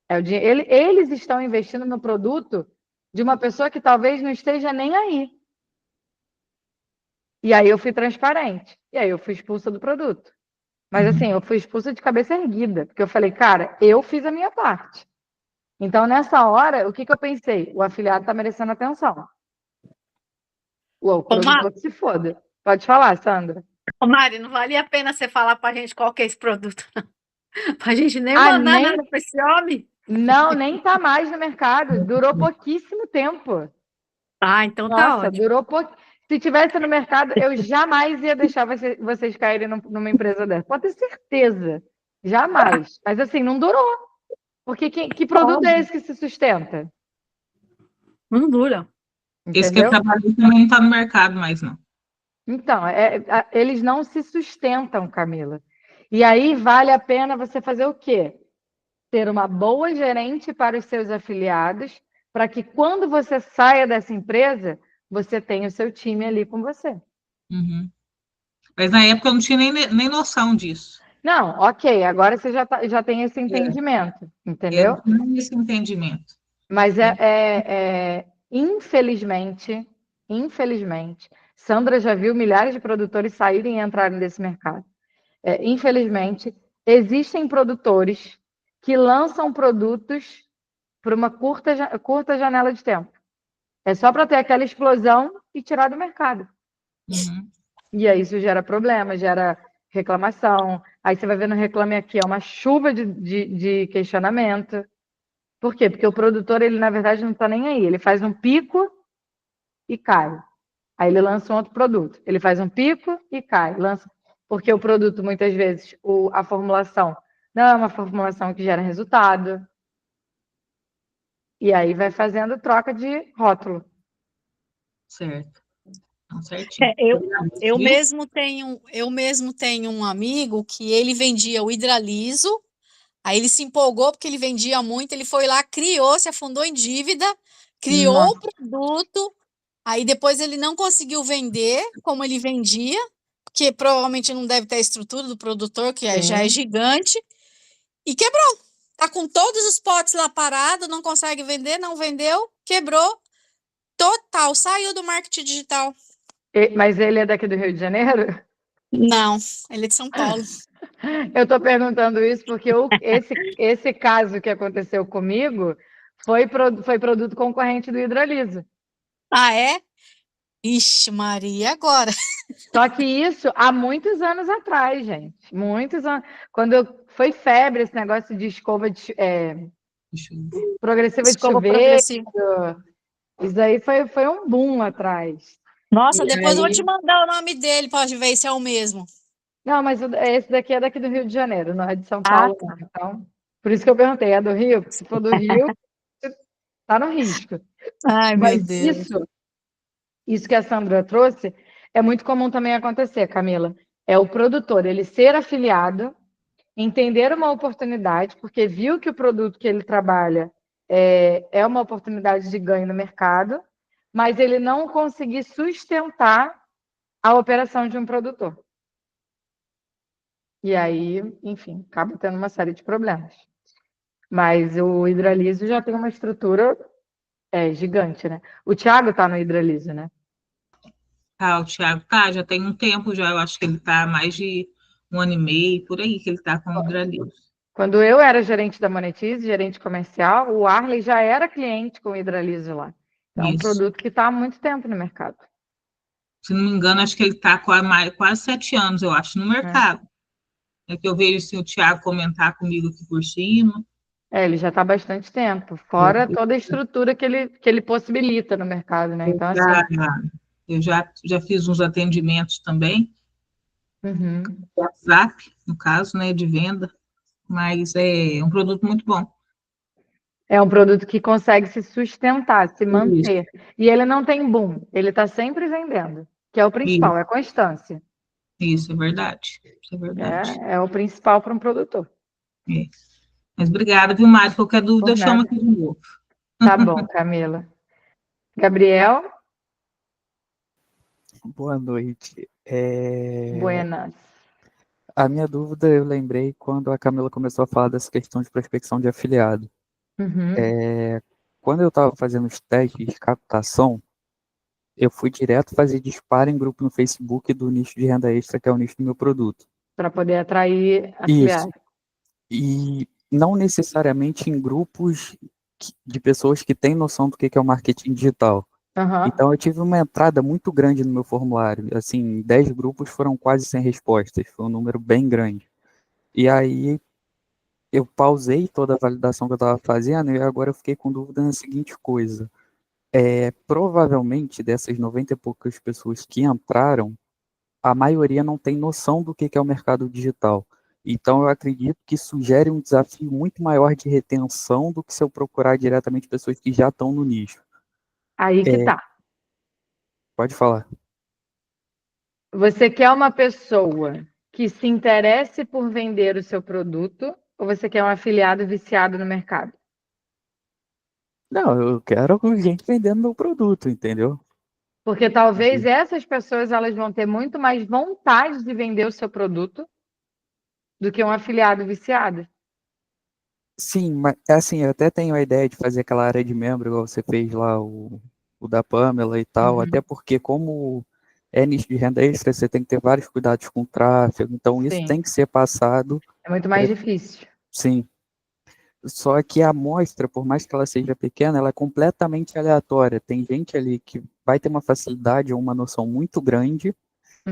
Eles estão investindo no produto de uma pessoa que talvez não esteja nem aí. E aí eu fui transparente. E aí eu fui expulsa do produto. Mas assim, eu fui expulsa de cabeça erguida, porque eu falei, cara, eu fiz a minha parte. Então, nessa hora, o que eu pensei? O afiliado está merecendo atenção. O produtor que se foda. Pode falar, Sandra. Ô, Mari, não valia a pena você falar pra gente qual que é esse produto, não. Pra gente nem Ah, mandar nem. nada pra esse homem. Não, nem tá mais no mercado. Durou pouquíssimo tempo. Ah, então tá Nossa, ótimo. durou pouco. Se tivesse no mercado, eu jamais ia deixar vocês caírem numa empresa dessa. Pode ter certeza. Jamais. Mas assim, não durou. Porque que produto é esse que se sustenta? Não dura. Esse que eu Entendeu? trabalhei também não está no mercado mais, não. Então, eles não se sustentam, Camila. E aí vale a pena você fazer o quê? Ter uma boa gerente para os seus afiliados, para que quando você saia dessa empresa, você tenha o seu time ali com você. Uhum. Mas na época eu não tinha nem noção disso. Não, ok, agora você já tem esse entendimento, Eu entendeu? não tinha esse entendimento. Mas infelizmente, Sandra já viu milhares de produtores saírem e entrarem desse mercado. Infelizmente, existem produtores que lançam produtos por uma curta janela de tempo. É só para ter aquela explosão e tirar do mercado. Uhum. E aí isso gera problema, gera reclamação. Aí você vai ver no Reclame Aqui, é uma chuva de questionamento. Por quê? Porque o produtor, ele na verdade não está nem aí. Ele faz um pico e cai. Aí ele lança um outro produto. Ele faz um pico e cai. Lança... Porque o produto, muitas vezes, a formulação não é uma formulação que gera resultado. E aí vai fazendo troca de rótulo. Certo. Então, certinho. Eu Viu? mesmo tenho um amigo que ele vendia o Hidraliso, aí ele se empolgou porque ele vendia muito, ele foi lá, criou, se afundou em dívida, criou o Nossa. produto, aí depois ele não conseguiu vender como ele vendia, porque provavelmente não deve ter a estrutura do produtor, que já é Sim. gigante, e quebrou. Tá com todos os potes lá parados, não consegue vender, não vendeu, quebrou, total, saiu do marketing digital. Mas ele é daqui do Rio de Janeiro? Não, ele é de São Paulo. Eu estou perguntando isso porque esse caso que aconteceu comigo foi produto concorrente do Hidraliso. Ah, é? Ixi, Maria, agora. Só que isso há muitos anos atrás, gente. Muitos anos. Foi febre esse negócio de escova progressiva de Escova chuveiro. progressiva. Isso aí foi um boom atrás. E Nossa, depois eu vou te aí... mandar o nome dele para ver se é o mesmo. Não, mas esse daqui é daqui do Rio de Janeiro, não é de São Ah, Paulo, não. Então, por isso que eu perguntei, é do Rio? Porque se for do Rio, está no risco. ai, meu Mas Deus. isso que a Sandra trouxe, é muito comum também acontecer, Camila. É o produtor, ele ser afiliado, entender uma oportunidade, porque viu que o produto que ele trabalha é uma oportunidade de ganho no mercado, mas ele não conseguir sustentar a operação de um produtor. E aí, enfim, acaba tendo uma série de problemas. Mas o Hidraliso já tem uma estrutura gigante, né? O Thiago está no Hidraliso, né? Tá, o Thiago tá, já tem um tempo já, eu acho que ele tá há mais de 1 ano e meio, por aí, que ele tá com o Hidralício. Quando eu era gerente da Monetize, gerente comercial, o Arley já era cliente com o Hidraliso lá. Então, é um Isso. produto que está há muito tempo no mercado. Se não me engano, acho que ele tá com quase 7 anos, eu acho, no mercado. É que eu vejo assim, o Thiago comentar comigo aqui por cima. Ele já está há bastante tempo, fora toda a estrutura que ele possibilita no mercado, né? Eu Então, assim. já fiz uns atendimentos também, Uhum. WhatsApp, no caso, né, de venda, mas é um produto muito bom. É um produto que consegue se sustentar, se Isso, manter. E ele não tem boom, ele está sempre vendendo, que é o principal, é a constância. isso é verdade. Isso é verdade. É o principal para um produtor. É. Mas obrigada, viu, Mário? Qualquer dúvida, Por eu chamo nada. aqui de novo. Tá bom, Camila. Gabriel, Boa noite. buenas. A minha dúvida eu lembrei quando a Camila começou a falar dessa questão de prospecção de afiliado. Uhum. Quando eu estava fazendo os testes de captação, eu fui direto fazer disparo em grupo no Facebook do nicho de renda extra, que é o nicho do meu produto. Para poder atrair Isso. afiliados. E não necessariamente em grupos de pessoas que têm noção do que é o marketing digital. Uhum. Então, eu tive uma entrada muito grande no meu formulário. Assim, 10 grupos foram quase 100 respostas. Foi um número bem grande. E aí, eu pausei toda a validação que eu estava fazendo e agora eu fiquei com dúvida na seguinte coisa. Provavelmente, dessas 90 e poucas pessoas que entraram, a maioria não tem noção do que é o mercado digital. Então, eu acredito que isso gere um desafio muito maior de retenção do que se eu procurar diretamente pessoas que já estão no nicho. Aí que tá. Pode falar. Você quer uma pessoa que se interesse por vender o seu produto ou você quer um afiliado viciado no mercado? Não, eu quero gente vendendo meu produto, entendeu? Porque talvez essas pessoas elas vão ter muito mais vontade de vender o seu produto do que um afiliado viciado. Sim, mas assim, eu até tenho a ideia de fazer aquela área de membro, igual você fez lá, o da Pamela e tal, até porque como é nicho de renda extra, você tem que ter vários cuidados com o tráfego, então isso Sim. tem que ser passado. É muito mais difícil. Sim. Só que a amostra, por mais que ela seja pequena, ela é completamente aleatória. Tem gente ali que vai ter uma facilidade ou uma noção muito grande,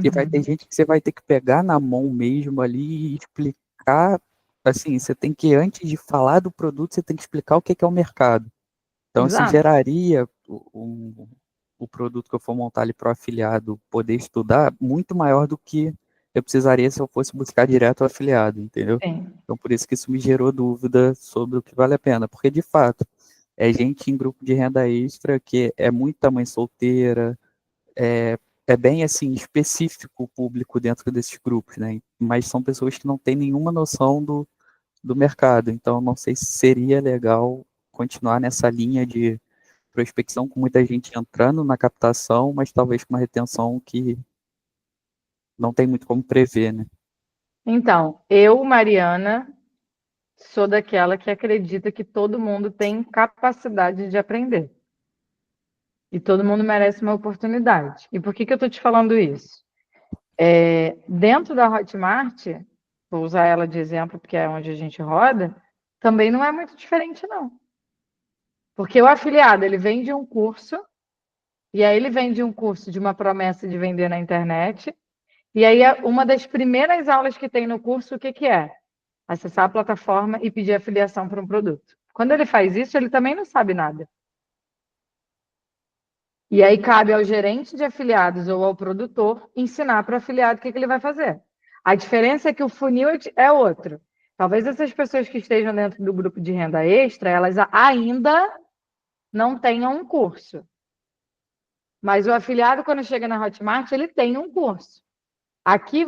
e vai ter gente que você vai ter que pegar na mão mesmo ali e explicar. Assim, você tem que, antes de falar do produto, você tem que explicar o que é o mercado. Então, isso Exato. geraria o produto que eu for montar ali para o afiliado poder estudar muito maior do que eu precisaria se eu fosse buscar direto o afiliado, entendeu? Sim. Então, por isso que isso me gerou dúvida sobre o que vale a pena. Porque, de fato, é gente em grupo de renda extra que é muita mãe solteira, é bem, assim, específico o público dentro desses grupos, né? Mas são pessoas que não têm nenhuma noção do mercado. Então, não sei se seria legal continuar nessa linha de prospecção com muita gente entrando na captação, mas talvez com uma retenção que não tem muito como prever, né? Então, eu, Mariana, sou daquela que acredita que todo mundo tem capacidade de aprender. E todo mundo merece uma oportunidade. E por que eu estou te falando isso? Dentro da Hotmart, vou usar ela de exemplo porque é onde a gente roda, também não é muito diferente, não. Porque o afiliado, ele vende um curso, e aí ele vende um curso de uma promessa de vender na internet, e aí uma das primeiras aulas que tem no curso, o que que é? Acessar a plataforma e pedir afiliação para um produto. Quando ele faz isso, ele também não sabe nada. E aí cabe ao gerente de afiliados ou ao produtor ensinar para o afiliado o que ele vai fazer. A diferença é que o funil é outro. Talvez essas pessoas que estejam dentro do grupo de renda extra, elas ainda não tenham um curso. Mas o afiliado, quando chega na Hotmart, ele tem um curso. Aqui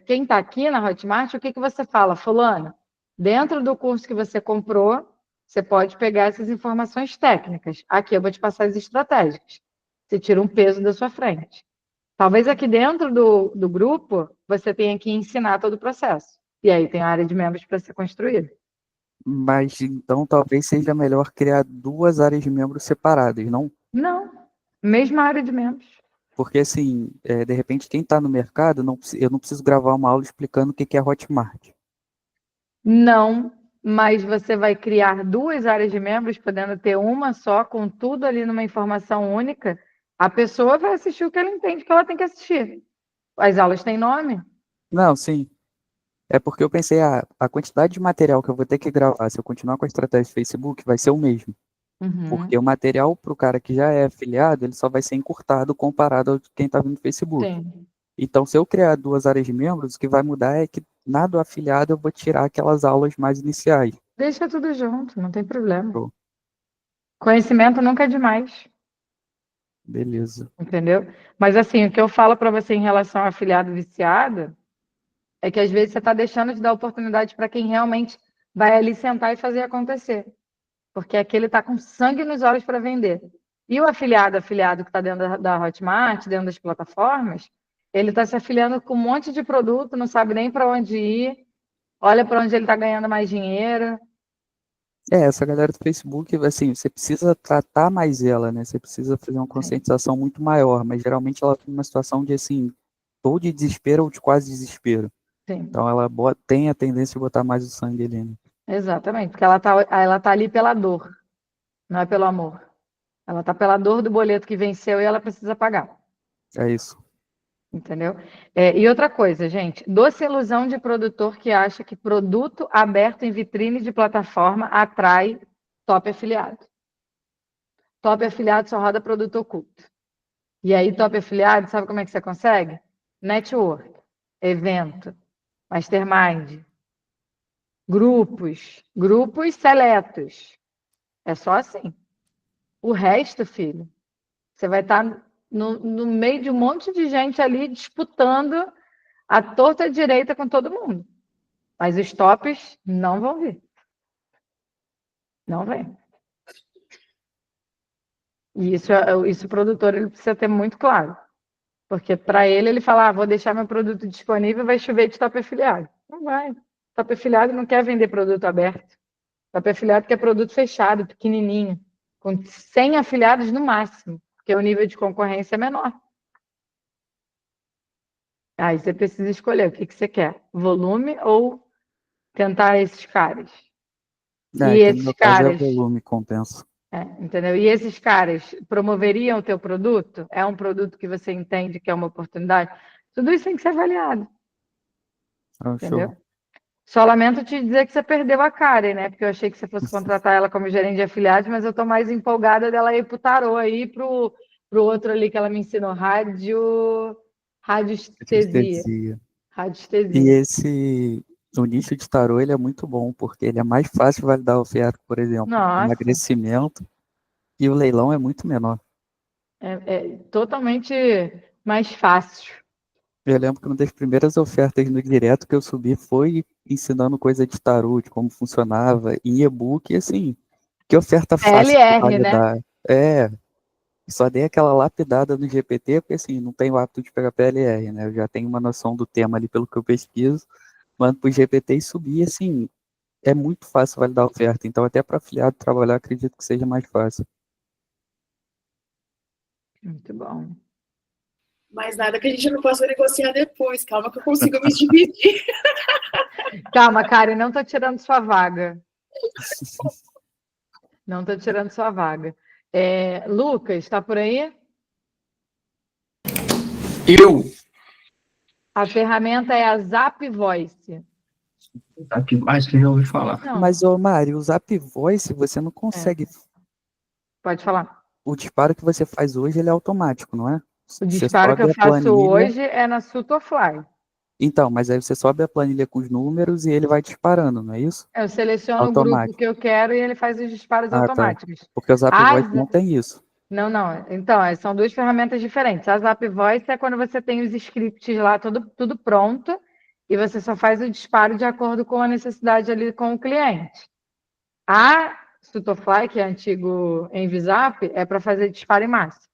quem está aqui na Hotmart, o que você fala? Fulano, dentro do curso que você comprou, você pode pegar essas informações técnicas. Aqui eu vou te passar as estratégicas. Você tira um peso da sua frente. Talvez aqui dentro do grupo, você tenha que ensinar todo o processo. E aí tem a área de membros para ser construída. Mas então talvez seja melhor criar duas áreas de membros separadas, não? Não, mesma área de membros. Porque assim, de repente quem está no mercado, eu não preciso gravar uma aula explicando o que é Hotmart. Não, mas você vai criar duas áreas de membros, podendo ter uma só, com tudo ali numa informação única. A pessoa vai assistir o que ela entende que ela tem que assistir. As aulas têm nome? Não, sim. É porque eu pensei, a quantidade de material que eu vou ter que gravar se eu continuar com a estratégia do Facebook vai ser o mesmo. Porque o material para o cara que já é afiliado, ele só vai ser encurtado comparado ao de quem está vindo do Facebook. Sim, Então, se eu criar duas áreas de membros, o que vai mudar é que na do afiliado eu vou tirar aquelas aulas mais iniciais. deixa tudo junto, não tem problema. Show. Conhecimento nunca é demais, Beleza. entendeu? Mas assim, o que eu falo para você em relação ao afiliado viciado é que às vezes você está deixando de dar oportunidade para quem realmente vai ali sentar e fazer acontecer. Porque aquele está com sangue nos olhos para vender. E o afiliado que está dentro da Hotmart, dentro das plataformas, ele está se afiliando com um monte de produto, não sabe nem para onde ir, olha para onde ele está ganhando mais dinheiro. Essa galera do Facebook, assim, você precisa tratar mais ela, né? Você precisa fazer uma conscientização muito maior, mas geralmente ela tem uma situação de, assim, ou de desespero ou de quase desespero. Sim, Então ela tem a tendência de botar mais o sangue ali, né? exatamente. Porque ela tá ali pela dor, não é pelo amor. Ela está pela dor do boleto que venceu e ela precisa pagar. É isso. Entendeu? E outra coisa, gente, doce ilusão de produtor que acha que produto aberto em vitrine de plataforma atrai top afiliado. Top afiliado só roda produto oculto. E aí, top afiliado, sabe como é que você consegue? Network, evento, mastermind, grupos seletos. É só assim. O resto, filho, você vai estar no meio de um monte de gente ali disputando a torta à direita com todo mundo. Mas os tops não vão vir. Não vem. E isso o produtor ele precisa ter muito claro. Porque para ele fala, vou deixar meu produto disponível, vai chover de top afiliado. Não vai. Top afiliado não quer vender produto aberto. Top afiliado quer produto fechado, pequenininho, com 100 afiliados no máximo, porque o nível de concorrência é menor. Aí você precisa escolher o que você quer, volume ou tentar esses caras. E Que no esses meu caso é caras, volume, compensa. entendeu? E esses caras promoveriam o teu produto? É um produto que você entende que é uma oportunidade? Tudo isso tem que ser avaliado, entendeu? Show. Só lamento te dizer que você perdeu a Karen, né? Porque eu achei que você fosse contratar ela como gerente de afiliados, mas eu tô mais empolgada dela ir pro tarô aí, pro outro ali que ela me ensinou, radiestesia. E Radiestesia. o nicho de tarô, ele é muito bom, porque ele é mais fácil de validar a oferta, por exemplo, Nossa, emagrecimento, e o leilão é muito menor. é totalmente mais fácil. Eu lembro que uma das primeiras ofertas no direto que eu subi foi ensinando coisa de tarô, de como funcionava, em e-book, e assim, que oferta fácil de PLR, né? validar. Só dei aquela lapidada no GPT, porque assim, não tenho o hábito de pegar PLR, né? Eu já tenho uma noção do tema ali pelo que eu pesquiso, mando pro GPT e subi, assim, é muito fácil validar a oferta, então até para afiliado trabalhar, acredito que seja mais fácil. Muito bom. Mas nada que a gente não possa negociar depois. Calma que eu consigo me dividir. Calma, Karen, não tô tirando sua vaga. Não tô tirando sua vaga. Lucas, está por aí? Eu. A ferramenta é a Zap Voice. Aqui, acho que já ouvi falar. Não, Mas, ô Mari, o Zap Voice, você não consegue. pode falar. O disparo que você faz hoje, ele é automático, não é? O Você disparo que eu sobe a faço planilha. hoje é na Sutofly. Então, mas aí você sobe a planilha com os números e ele vai disparando, não é isso? Eu seleciono o grupo Automático. que eu quero e ele faz os disparos Ah, tá. automáticos. Porque o Zap As... Voice não tem isso. Não, não. Então, são duas ferramentas diferentes. A Zap Voice é quando você tem os scripts lá tudo pronto e você só faz o disparo de acordo com a necessidade ali com o cliente. A Sutofly, que é antigo Envisap, é para fazer disparo em massa.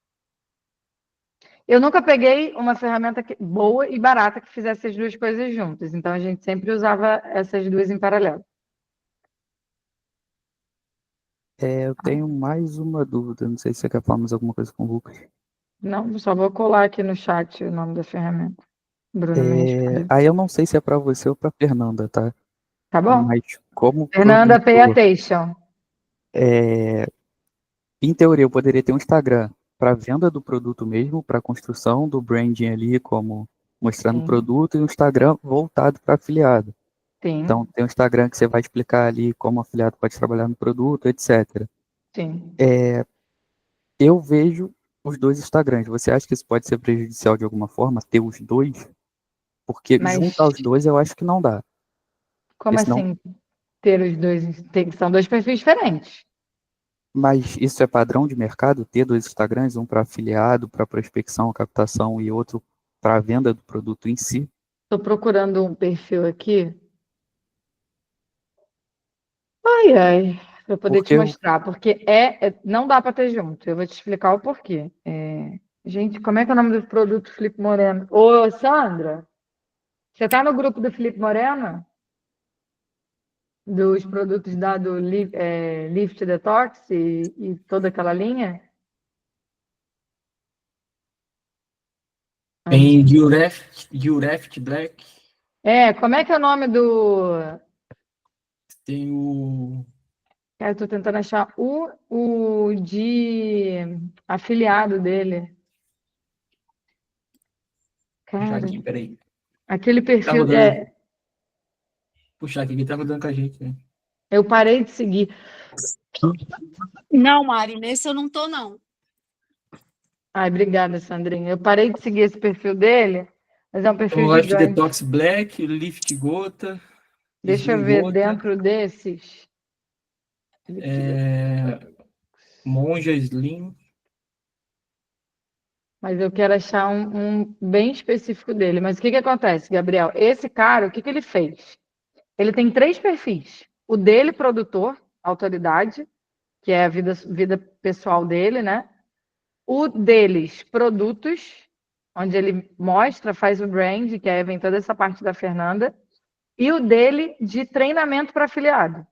Eu nunca peguei uma ferramenta boa e barata que fizesse as duas coisas juntas. Então, a gente sempre usava essas duas em paralelo. Eu tenho mais uma dúvida. Não sei se você quer falar mais alguma coisa com o Lucas. Não, só vou colar aqui no chat o nome da ferramenta. Bruno me respondeu. Aí eu não sei se é para você ou para Fernanda, tá? Tá bom? Mas como Fernanda, pay produtor, attention. em teoria eu poderia ter um Instagram para venda do produto mesmo, para construção do branding ali, como mostrando o Sim, produto, e um Instagram voltado para afiliado. sim, Então tem um Instagram que você vai explicar ali como o afiliado pode trabalhar no produto, etc. sim. Eu vejo os dois Instagrams. Você acha que isso pode ser prejudicial de alguma forma, ter os dois? Porque Mas juntar os dois eu acho que não dá. como Porque senão, assim ter os dois? São dois perfis diferentes. mas isso é padrão de mercado, ter dois Instagrams, um para afiliado, para prospecção, captação e outro para a venda do produto em si. Estou procurando um perfil aqui. Ai, ai, para poder te Porque eu, mostrar, porque não dá para ter junto. Eu vou te explicar o porquê. Gente, como é que é o nome do produto Felipe Moreno? Ô, Sandra, você está no grupo do Felipe Moreno? Dos produtos do Lift Detox e toda aquela linha? Tem Diureft Black. Como é que é o nome do. Tem o Cara, eu tô tentando achar o de afiliado dele. puxar Cara, aqui, peraí. aquele Tá perfil. rodando. Puxar aqui, que tá rodando com a gente, né? Eu parei de seguir. Não, Mari, nesse eu não tô, não. Ai, obrigada, Sandrinha. Eu parei de seguir esse perfil dele, mas é um perfil O Life gigante. Detox Black, Lift Gota. Deixa eu Slim ver outra, dentro desses. Monja Slim. Mas eu quero achar um bem específico dele. Mas o que acontece, Gabriel? Esse cara, o que ele fez? Ele tem 3 perfis. O dele, produtor, autoridade, que é a vida pessoal dele, né? O deles, produtos, onde ele mostra, faz o brand, que aí vem toda essa parte da Fernanda. E o dele de treinamento para afiliado.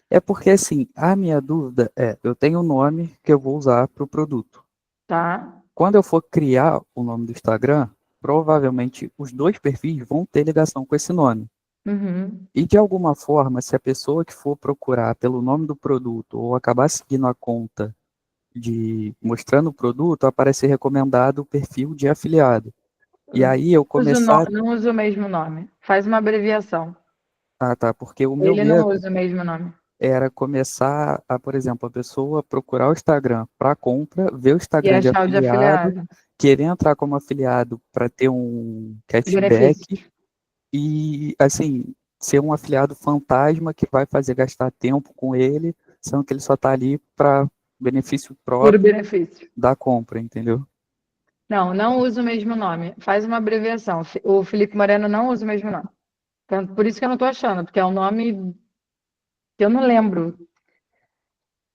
É porque, assim, a minha dúvida é, eu tenho um nome que eu vou usar para o produto. Tá? Quando eu for criar o nome do Instagram, provavelmente os 2 perfis vão ter ligação com esse nome. Uhum. E de alguma forma, se a pessoa que for procurar pelo nome do produto ou acabar seguindo a conta de mostrando o produto, aparecer recomendado o perfil de afiliado. E aí eu começar. Não usa o mesmo nome. Faz uma abreviação. Ah, tá, porque o meu Ele não medo usa o mesmo nome. era começar a, por exemplo, a pessoa procurar o Instagram para compra, ver o E Instagram de achar o de afiliado, afiliado. querer entrar como afiliado para ter um cashback Benefício. e, assim, ser um afiliado fantasma que vai fazer gastar tempo com ele, sendo que ele só está ali para benefício Puro próprio benefício. da compra, entendeu? Não usa o mesmo nome. Faz uma abreviação. O Felipe Moreno não usa o mesmo nome. Então, por isso que eu não estou achando, porque é um nome que eu não lembro.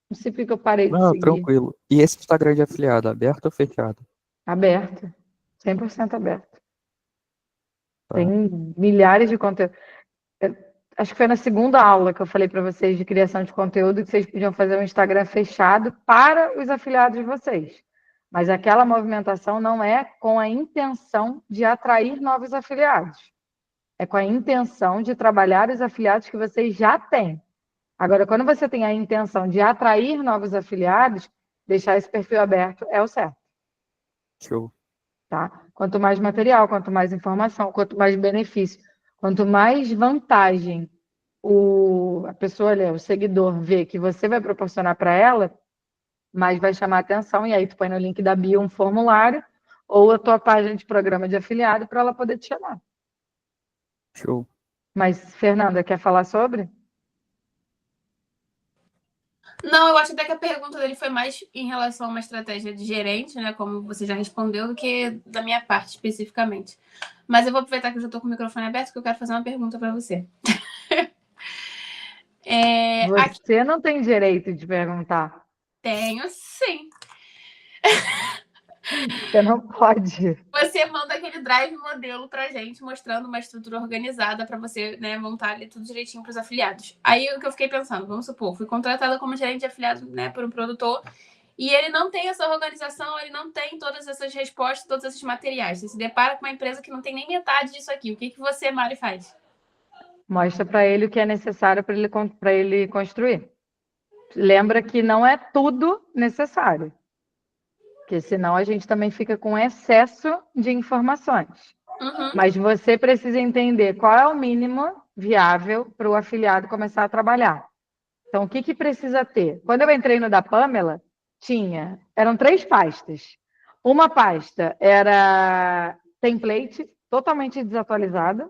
Não sei porque eu parei de Não, seguir. tranquilo. E esse Instagram de afiliado, aberto ou fechado? Aberto. 100% aberto. Tem Tá? milhares de conteúdos. Acho que foi na segunda aula que eu falei para vocês de criação de conteúdo que vocês podiam fazer um Instagram fechado para os afiliados de vocês. Mas aquela movimentação não é com a intenção de atrair novos afiliados. É com a intenção de trabalhar os afiliados que vocês já têm. Agora, quando você tem a intenção de atrair novos afiliados, deixar esse perfil aberto é o certo. Show. Tá? Quanto mais material, quanto mais informação, quanto mais benefício, quanto mais vantagem a pessoa, o seguidor, vê que você vai proporcionar para ela, mais vai chamar atenção, e aí tu põe no link da bio um formulário ou a tua página de programa de afiliado para ela poder te chamar. Show. Mas, Fernanda, quer falar sobre? Não, eu acho até que a pergunta dele foi mais em relação a uma estratégia de gerente, né? Como você já respondeu, do que da minha parte especificamente. Mas eu vou aproveitar que eu já estou com o microfone aberto, porque eu quero fazer uma pergunta para você. Você não tem direito de perguntar. Tenho sim. Você não pode. Você manda aquele drive modelo pra gente, mostrando uma estrutura organizada para você, né, montar ali tudo direitinho para os afiliados. Aí o que eu fiquei pensando, vamos supor, fui contratada como gerente de afiliados, né, por um produtor, e ele não tem essa organização, ele não tem todas essas respostas, todos esses materiais. Você se depara com uma empresa que não tem nem metade disso aqui. O que você, Mari, faz? Mostra para ele o que é necessário para ele construir. Lembra que não é tudo necessário. Porque senão a gente também fica com excesso de informações. Uhum. Mas você precisa entender qual é o mínimo viável para o afiliado começar a trabalhar. Então, o que precisa ter? Quando eu entrei no da Pamela, eram 3 pastas. Uma pasta era template, totalmente desatualizada.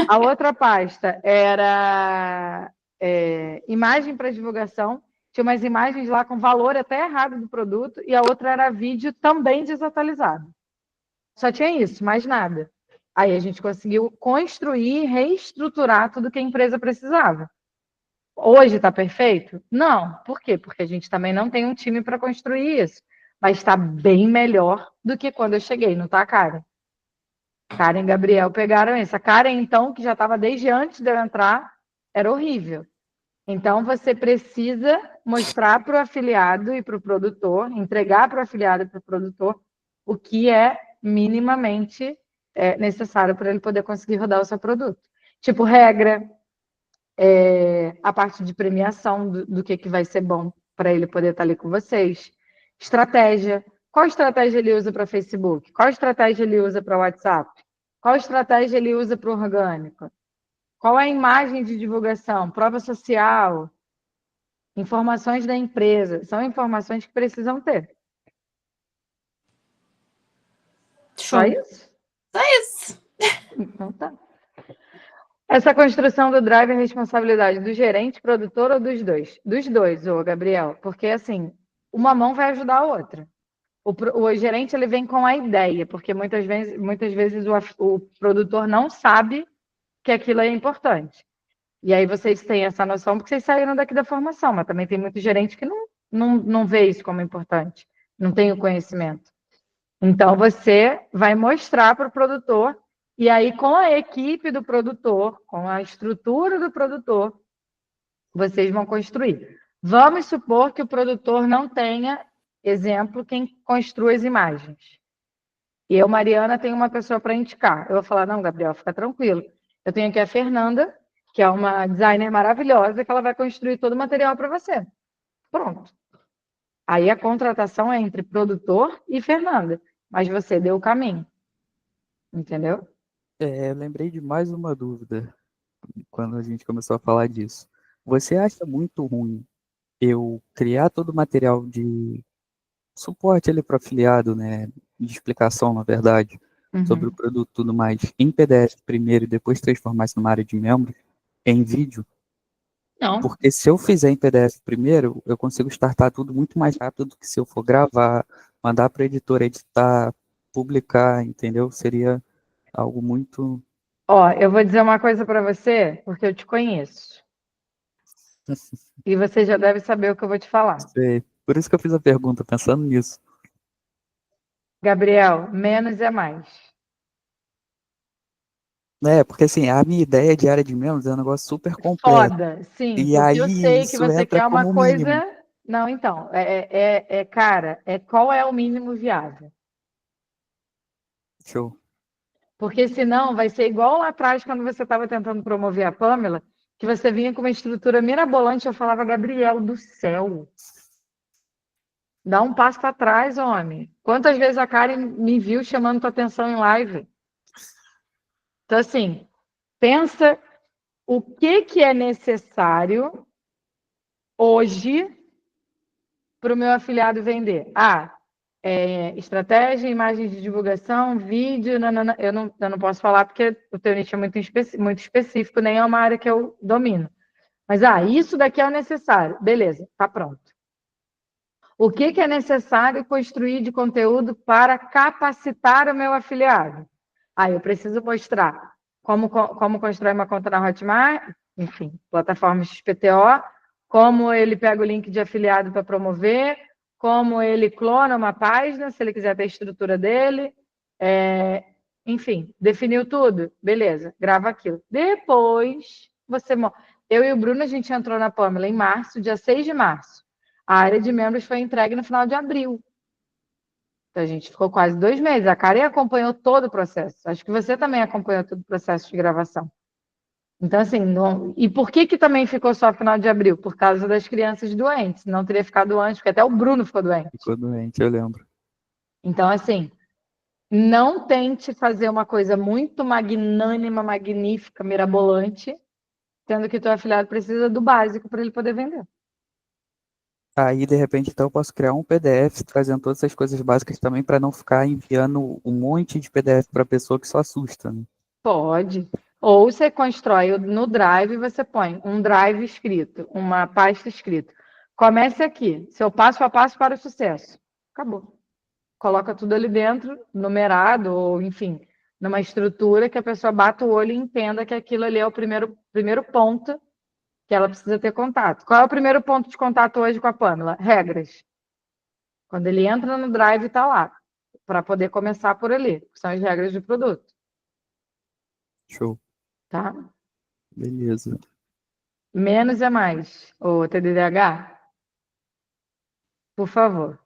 A outra pasta era imagem para divulgação. Tinha umas imagens lá com valor até errado do produto. E a outra era vídeo também desatualizado. Só tinha isso, mais nada. Aí a gente conseguiu construir, reestruturar tudo que a empresa precisava. Hoje está perfeito? Não. Por quê? Porque a gente também não tem um time para construir isso. Mas está bem melhor do que quando eu cheguei, não está, Karen? Karen e Gabriel pegaram isso. A Karen, então, que já estava desde antes de eu entrar, era horrível. Então, você precisa mostrar para o afiliado e para o produtor, entregar para o afiliado e para o produtor o que é minimamente necessário para ele poder conseguir rodar o seu produto. Tipo, regra, a parte de premiação do que vai ser bom para ele poder estar ali com vocês. Estratégia. Qual estratégia ele usa para Facebook? Qual estratégia ele usa para WhatsApp? Qual estratégia ele usa para o orgânico? Qual é a imagem de divulgação? Prova social? Informações da empresa. São informações que precisam ter. Show. Só isso? Só isso. Então tá. Essa construção do drive é responsabilidade do gerente, produtor ou dos dois? Dos dois, ô Gabriel, porque assim, uma mão vai ajudar a outra. O gerente ele vem com a ideia, porque muitas vezes o produtor não sabe que aquilo é importante. E aí vocês têm essa noção porque vocês saíram daqui da formação, mas também tem muito gerente que não vê isso como importante, não tem o conhecimento. Então você vai mostrar para o produtor, e aí com a equipe do produtor, com a estrutura do produtor, vocês vão construir. Vamos supor que o produtor não tenha, exemplo, quem construa as imagens. E eu, Mariana, tenho uma pessoa para indicar. Eu vou falar, não, Gabriel, fica tranquilo. Eu tenho aqui a Fernanda, que é uma designer maravilhosa, que ela vai construir todo o material para você. Pronto. Aí a contratação é entre produtor e Fernanda, mas você deu o caminho. Entendeu? Eu lembrei de mais uma dúvida quando a gente começou a falar disso. Você acha muito ruim eu criar todo o material de suporte ali para afiliado, né, de explicação, na verdade, sobre o produto e tudo mais, em PDF primeiro e depois transformar isso numa área de membros, em vídeo? Não. Porque se eu fizer em PDF primeiro, eu consigo startar tudo muito mais rápido do que se eu for gravar, mandar para a editora editar, publicar, entendeu? Seria algo muito... Ó, eu vou dizer uma coisa para você, porque eu te conheço. E você já deve saber o que eu vou te falar. Sei. Por isso que eu fiz a pergunta, pensando nisso. Gabriel, menos é mais. Porque assim, a minha ideia de área de membros é um negócio super completo. Foda, sim, E porque aí eu sei que isso você entra quer uma como coisa. mínimo. Não, então, cara, qual é o mínimo viável? Show. Porque senão vai ser igual lá atrás, quando você estava tentando promover a Pamela, que você vinha com uma estrutura mirabolante, eu falava, Gabriel do céu, dá um passo para trás, homem. Quantas vezes a Karen me viu chamando tua atenção em live? Então, assim, pensa o que é necessário hoje para o meu afiliado vender. Estratégia, imagens de divulgação, vídeo, nanana. Eu não posso falar porque o teu nicho é muito específico, nem é uma área que eu domino. Mas, isso daqui é o necessário. Beleza, tá pronto. O que é necessário construir de conteúdo para capacitar o meu afiliado? Eu preciso mostrar como constrói uma conta na Hotmart, enfim, plataforma XPTO, como ele pega o link de afiliado para promover, como ele clona uma página, se ele quiser ter a estrutura dele, enfim, definiu tudo? Beleza, grava aquilo. Depois, eu e o Bruno, a gente entrou na Pamela em março, dia 6 de março. A área de membros foi entregue no final de abril. Então, a gente ficou quase 2 meses. A Karen acompanhou todo o processo. Acho que você também acompanhou todo o processo de gravação. Então, assim, e por que também ficou só final de abril? Por causa das crianças doentes. Não teria ficado antes, porque até o Bruno ficou doente. Ficou doente, eu lembro. Então, assim, não tente fazer uma coisa muito magnânima, magnífica, mirabolante, sendo que o teu afiliado precisa do básico para ele poder vender. Aí, de repente, então, eu posso criar um PDF trazendo todas essas coisas básicas também para não ficar enviando um monte de PDF para a pessoa que só assusta, né? Pode. Ou você constrói no Drive, você põe um Drive escrito, uma pasta escrita. Comece aqui, seu passo a passo para o sucesso. Acabou. Coloca tudo ali dentro, numerado, ou enfim, numa estrutura que a pessoa bata o olho e entenda que aquilo ali é o primeiro ponto que ela precisa ter contato. Qual é o primeiro ponto de contato hoje com a Pamela? Regras. Quando ele entra no Drive, está lá, para poder começar por ali, que são as regras do produto. Show. Tá? Beleza. Menos é mais, o TDDH. Por favor.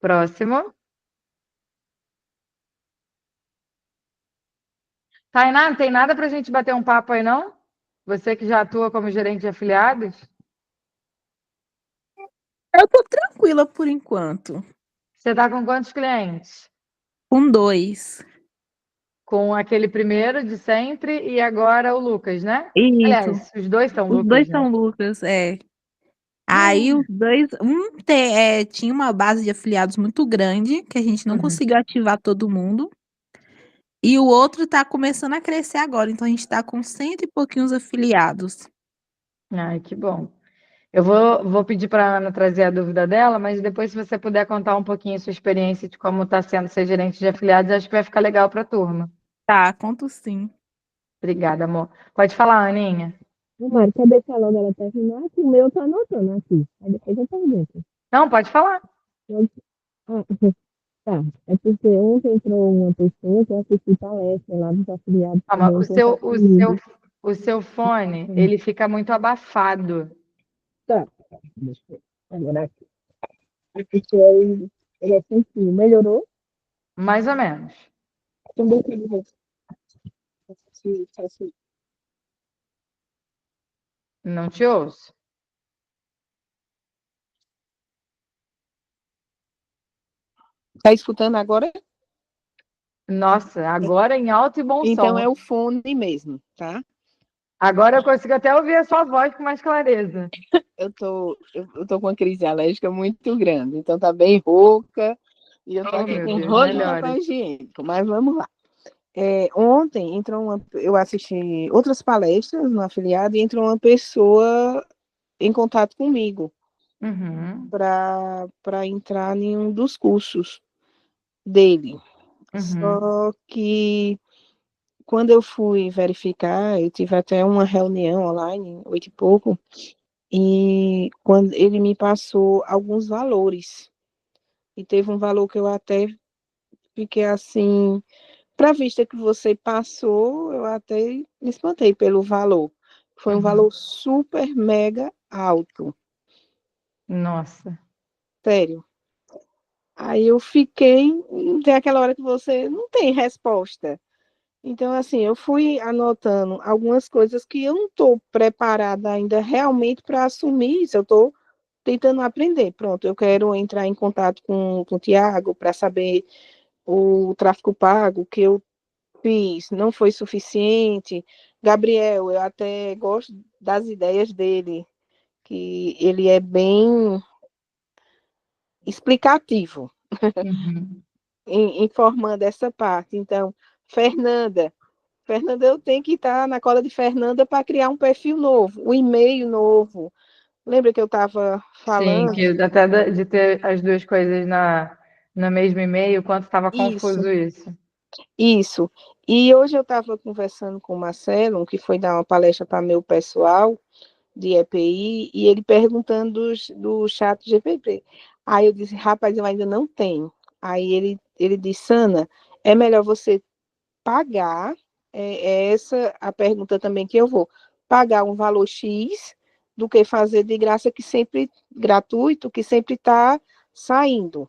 Próximo. Tainá, não tem nada para a gente bater um papo aí, não? Você que já atua como gerente de afiliados? Eu tô tranquila por enquanto. Você está com quantos clientes? Com 2. Com aquele primeiro de sempre e agora o Lucas, né? Isso. Aliás, os dois são Os Lucas, dois né? são Lucas, é. Aí os dois, tinha uma base de afiliados muito grande, que a gente não conseguiu ativar todo mundo. E o outro está começando a crescer agora, então a gente está com 100 e pouquinhos afiliados. Ai, que bom. Eu vou pedir para a Ana trazer a dúvida dela, mas depois, se você puder contar um pouquinho a sua experiência de como está sendo ser gerente de afiliados, acho que vai ficar legal para a turma. Tá, conto sim. Obrigada, amor. Pode falar, Aninha. Mari, quer deixar logo ela terminar? Que o meu eu tô anotando aqui. Aí depois eu pergunto. Não, pode falar. Ah, tá. É porque ontem entrou uma pessoa que eu assisti palestra lá dos afiliados Calma, também em contato comigo. o seu fone, ele fica muito abafado. Tá. Deixa eu ver. Agora aqui. A pessoa, ele sentiu. Melhorou? Mais ou menos. Então, deixa eu ver. Se- Não te ouço. Tá escutando agora? Nossa, agora em alto e bom Então som. é o fone mesmo, tá? Agora eu consigo até ouvir a sua voz com mais clareza. Eu tô com uma crise alérgica muito grande, então tá bem rouca e eu tô Oh, aqui meu com Deus, rolo de melhores. papel higiênico, mas vamos lá. Ontem eu assisti outras palestras no afiliado e entrou uma pessoa em contato comigo Uhum, para entrar em um dos cursos dele. uhum. Só que quando eu fui verificar, eu tive até uma reunião online, 8 e pouco, e quando ele me passou alguns valores. E teve um valor que eu até fiquei assim, para a vista que você passou, eu até me espantei pelo valor. Foi um valor super mega alto, Nossa. sério. Aí eu fiquei, tem aquela hora que você não tem resposta. Então, assim, eu fui anotando algumas coisas que eu não estou preparada ainda realmente para assumir isso. Eu estou tentando aprender. Pronto, eu quero entrar em contato com o Tiago para saber o tráfego pago que eu fiz, não foi suficiente. Gabriel, eu até gosto das ideias dele, que ele é bem explicativo Uhum. informando essa parte. Então, Fernanda, eu tenho que estar na cola de Fernanda para criar um perfil novo, um e-mail novo. Lembra que eu estava Sim, falando? que até de ter as duas coisas no mesmo e-mail, quanto estava Isso, confuso isso. isso. E hoje eu estava conversando com o Marcelo, que foi dar uma palestra para meu pessoal de EPI, e ele perguntando do chat GPT. Aí eu disse, rapaz, eu ainda não tenho. Aí ele disse, Ana, é melhor você pagar, é essa a pergunta também que eu vou, pagar um valor X do que fazer de graça, que sempre, gratuito, que sempre está saindo.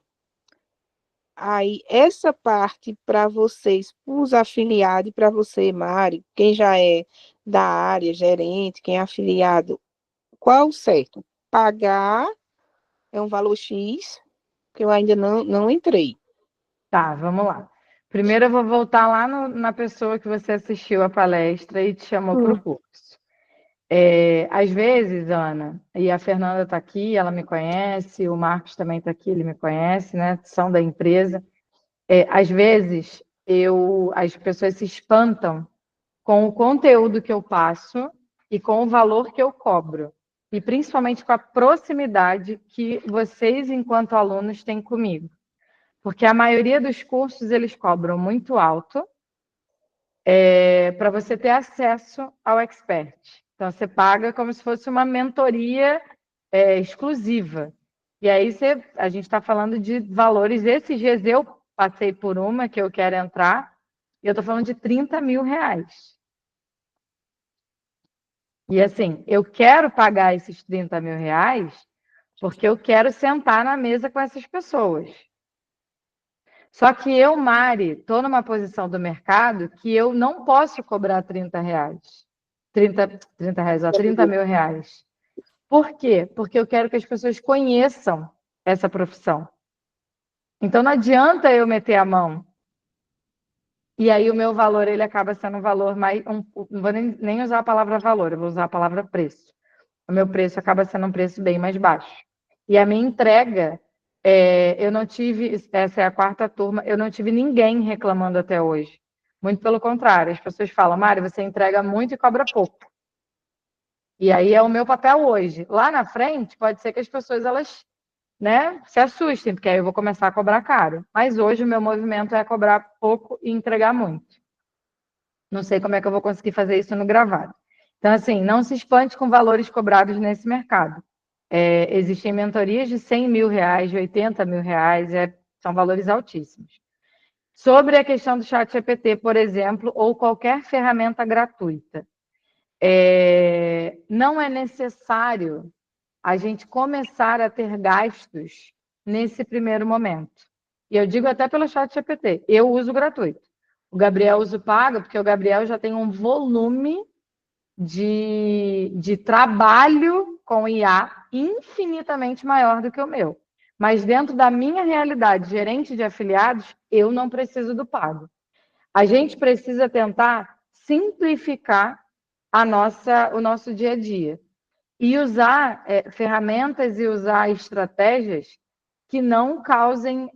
Aí, essa parte para vocês, os afiliados, para você, Mari, quem já é da área, gerente, quem é afiliado, qual o certo? Pagar é um valor X, que eu ainda não entrei. Tá, vamos lá. Primeiro eu vou voltar lá na pessoa que você assistiu a palestra e te chamou para o curso. Às vezes, Ana, e a Fernanda está aqui, ela me conhece, o Marcos também está aqui, ele me conhece, né? São da empresa. Às vezes, as pessoas se espantam com o conteúdo que eu passo e com o valor que eu cobro. E principalmente com a proximidade que vocês, enquanto alunos, têm comigo. Porque a maioria dos cursos eles cobram muito alto para você ter acesso ao expert. Então, você paga como se fosse uma mentoria exclusiva. E aí a gente está falando de valores. Esses dias eu passei por uma que eu quero entrar, e eu estou falando de R$ 30.000. E assim, eu quero pagar esses R$ 30.000 porque eu quero sentar na mesa com essas pessoas. Só que eu, Mari, estou numa posição do mercado que eu não posso cobrar R$ 30. 30 reais, ó, R$ 30.000. Por quê? Porque eu quero que as pessoas conheçam essa profissão. Então não adianta eu meter a mão. E aí o meu valor ele acaba sendo um valor mais. Não vou nem usar a palavra valor, eu vou usar a palavra preço. O meu preço acaba sendo um preço bem mais baixo. E a minha entrega, eu não tive, essa é a quarta turma, eu não tive ninguém reclamando até hoje. Muito pelo contrário, as pessoas falam, Mari, você entrega muito e cobra pouco. E aí é o meu papel hoje. Lá na frente, pode ser que as pessoas elas, né, se assustem, porque aí eu vou começar a cobrar caro. Mas hoje o meu movimento é cobrar pouco e entregar muito. Não sei como é que eu vou conseguir fazer isso no gravado. Então, assim, não se espante com valores cobrados nesse mercado. Existem mentorias de R$100 mil, de R$80 mil, são valores altíssimos. Sobre a questão do ChatGPT, por exemplo, ou qualquer ferramenta gratuita, não é necessário a gente começar a ter gastos nesse primeiro momento. E eu digo até pelo ChatGPT, eu uso gratuito. O Gabriel usa o pago, porque o Gabriel já tem um volume de trabalho com IA infinitamente maior do que o meu. Mas dentro da minha realidade, gerente de afiliados, eu não preciso do pago. A gente precisa tentar simplificar o nosso dia a dia e usar ferramentas e usar estratégias que não causem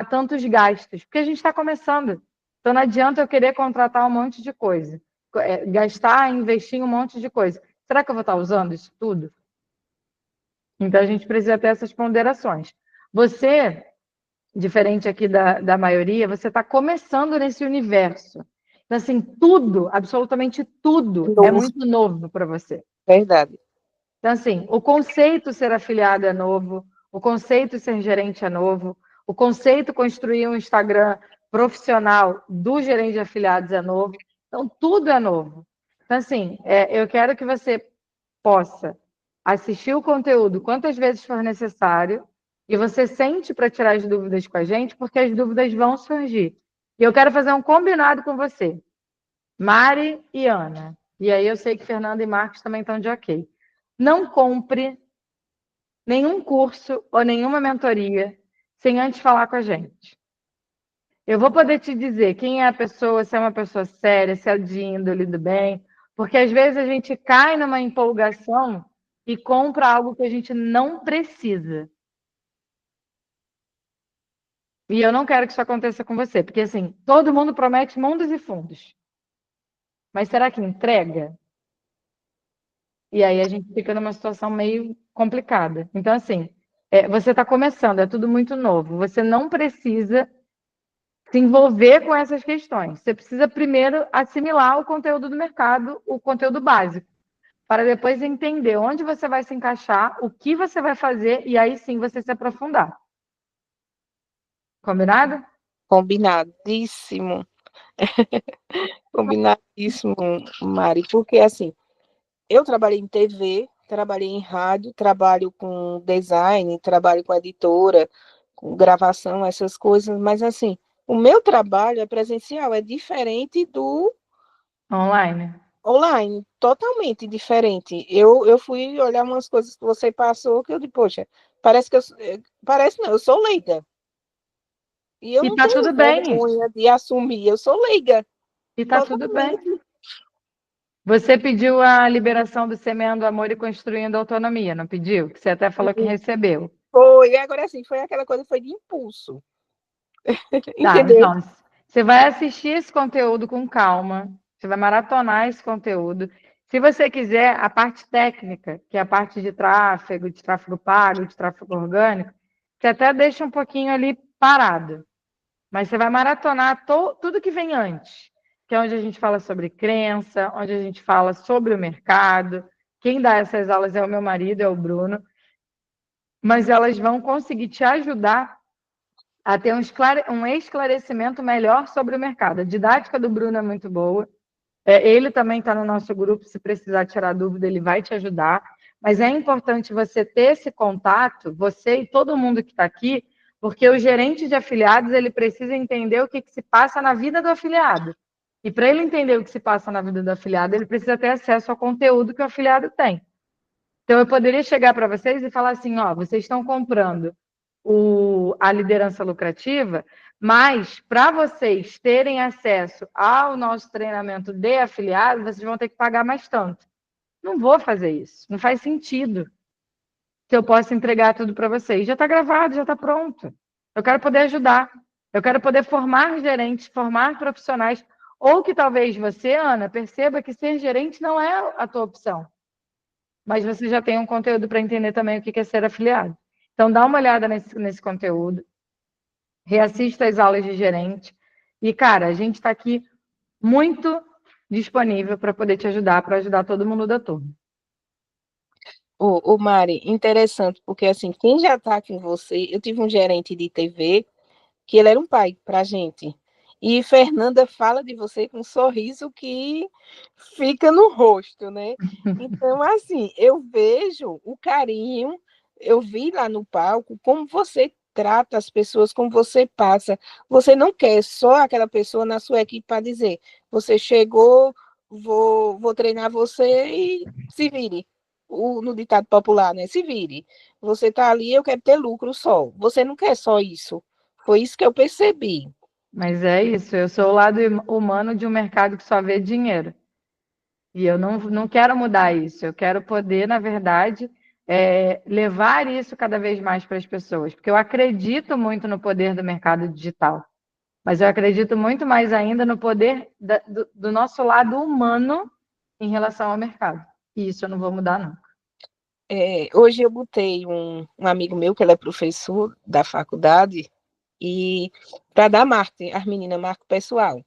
tantos gastos, porque a gente está começando. Então não adianta eu querer contratar um monte de coisa, gastar, investir em um monte de coisa. Será que eu vou estar usando isso tudo? Então a gente precisa ter essas ponderações. Você, diferente aqui da maioria, você está começando nesse universo. Então, assim, tudo, absolutamente tudo, é muito novo para você. Verdade. Então, assim, o conceito ser afiliado é novo, o conceito ser gerente é novo, o conceito construir um Instagram profissional do gerente de afiliados é novo. Então, tudo é novo. Então, assim, eu quero que você possa assistir o conteúdo quantas vezes for necessário e você sente para tirar as dúvidas com a gente, porque as dúvidas vão surgir. E eu quero fazer um combinado com você, Mari e Ana. E aí eu sei que Fernanda e Marcos também estão de ok. Não compre nenhum curso ou nenhuma mentoria sem antes falar com a gente. Eu vou poder te dizer quem é a pessoa, se é uma pessoa séria, se é de índole do bem, porque às vezes a gente cai numa empolgação e compra algo que a gente não precisa. E eu não quero que isso aconteça com você, porque assim, todo mundo promete mundos e fundos. Mas será que entrega? E aí a gente fica numa situação meio complicada. Então, assim, você está começando, é tudo muito novo. Você não precisa se envolver com essas questões. Você precisa primeiro assimilar o conteúdo do mercado, o conteúdo básico, para depois entender onde você vai se encaixar, o que você vai fazer, e aí sim você se aprofundar. Combinado? Combinadíssimo. Combinadíssimo, Mari, porque assim, eu trabalhei em TV, trabalhei em rádio, trabalho com design, trabalho com editora, com gravação, essas coisas, mas assim, o meu trabalho é presencial, é diferente do online, totalmente diferente. Eu fui olhar umas coisas que você passou, que eu disse, poxa, parece que parece não, eu sou leiga. E eu E não tá tenho tudo bem. vergonha de assumir, eu sou leiga. E tá tudo bem. Você pediu a liberação do Semeando Amor e Construindo Autonomia, não pediu? Que você até falou que recebeu. Foi, agora assim, foi aquela coisa, foi de impulso. Tá, Entendeu? então, você vai assistir esse conteúdo com calma, você vai maratonar esse conteúdo. Se você quiser, a parte técnica, que é a parte de tráfego pago, de tráfego orgânico, você até deixa um pouquinho ali parado. Mas você vai maratonar tudo que vem antes, que é onde a gente fala sobre crença, onde a gente fala sobre o mercado. Quem dá essas aulas é o meu marido, é o Bruno. Mas elas vão conseguir te ajudar a ter um esclarecimento melhor sobre o mercado. A didática do Bruno é muito boa. Ele também está no nosso grupo, se precisar tirar dúvida, ele vai te ajudar. Mas é importante você ter esse contato, você e todo mundo que está aqui, porque o gerente de afiliados ele precisa entender o que se passa na vida do afiliado. E para ele entender o que se passa na vida do afiliado, ele precisa ter acesso ao conteúdo que o afiliado tem. Então, eu poderia chegar para vocês e falar assim, ó, vocês estão comprando a liderança lucrativa, mas para vocês terem acesso ao nosso treinamento de afiliado, vocês vão ter que pagar mais tanto. Não vou fazer isso, não faz sentido que eu possa entregar tudo para vocês. Já está gravado, já está pronto. Eu quero poder ajudar, eu quero poder formar gerentes, formar profissionais Ou que talvez você, Ana, perceba que ser gerente não é a tua opção, mas você já tem um conteúdo para entender também o que é ser afiliado. Então, dá uma olhada nesse conteúdo, reassista as aulas de gerente. E, cara, a gente está aqui muito disponível para poder te ajudar, para ajudar todo mundo da turma. Ô, Mari, interessante, porque assim, quem já está com você, eu tive um gerente de TV que ele era um pai para a gente. E Fernanda fala de você com um sorriso que fica no rosto, né? Então, assim, eu vejo o carinho, eu vi lá no palco como você trata as pessoas, como você passa. Você não quer só aquela pessoa na sua equipe para dizer, você chegou, vou treinar você e se vire. No ditado popular, né? Se vire. Você está ali, eu quero ter lucro só. Você não quer só isso. Foi isso que eu percebi. Mas é isso, eu sou o lado humano de um mercado que só vê dinheiro. E eu não quero mudar isso, eu quero poder, na verdade, levar isso cada vez mais para as pessoas, porque eu acredito muito no poder do mercado digital, mas eu acredito muito mais ainda no poder do nosso lado humano em relação ao mercado. E isso eu não vou mudar, não. Hoje eu botei um amigo meu, que ele é professor da faculdade, e para dar marketing, as meninas marca pessoal.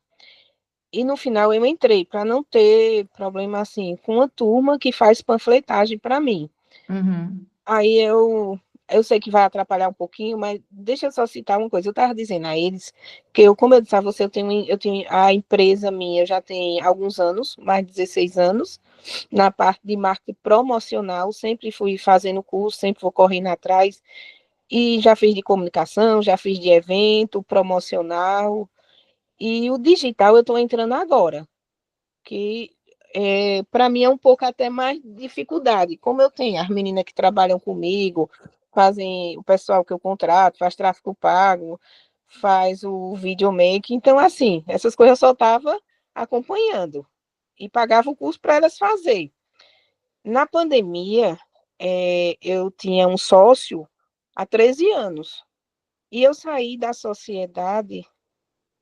E no final eu entrei para não ter problema assim com uma turma que faz panfletagem para mim. Uhum. Aí eu sei que vai atrapalhar um pouquinho, mas deixa eu só citar uma coisa. Eu estava dizendo a eles que como eu disse a você, eu tenho a empresa minha já tem alguns anos, mais de 16 anos, na parte de marketing promocional, sempre fui fazendo curso, sempre vou correndo atrás, e já fiz de comunicação, já fiz de evento promocional, e o digital eu estou entrando agora, que para mim é um pouco até mais dificuldade. Como eu tenho as meninas que trabalham comigo, fazem o pessoal que eu contrato, faz tráfego pago, faz o videomaking, então assim, essas coisas eu só estava acompanhando e pagava o curso para elas fazer. Na pandemia, eu tinha um sócio há 13 anos e eu saí da sociedade,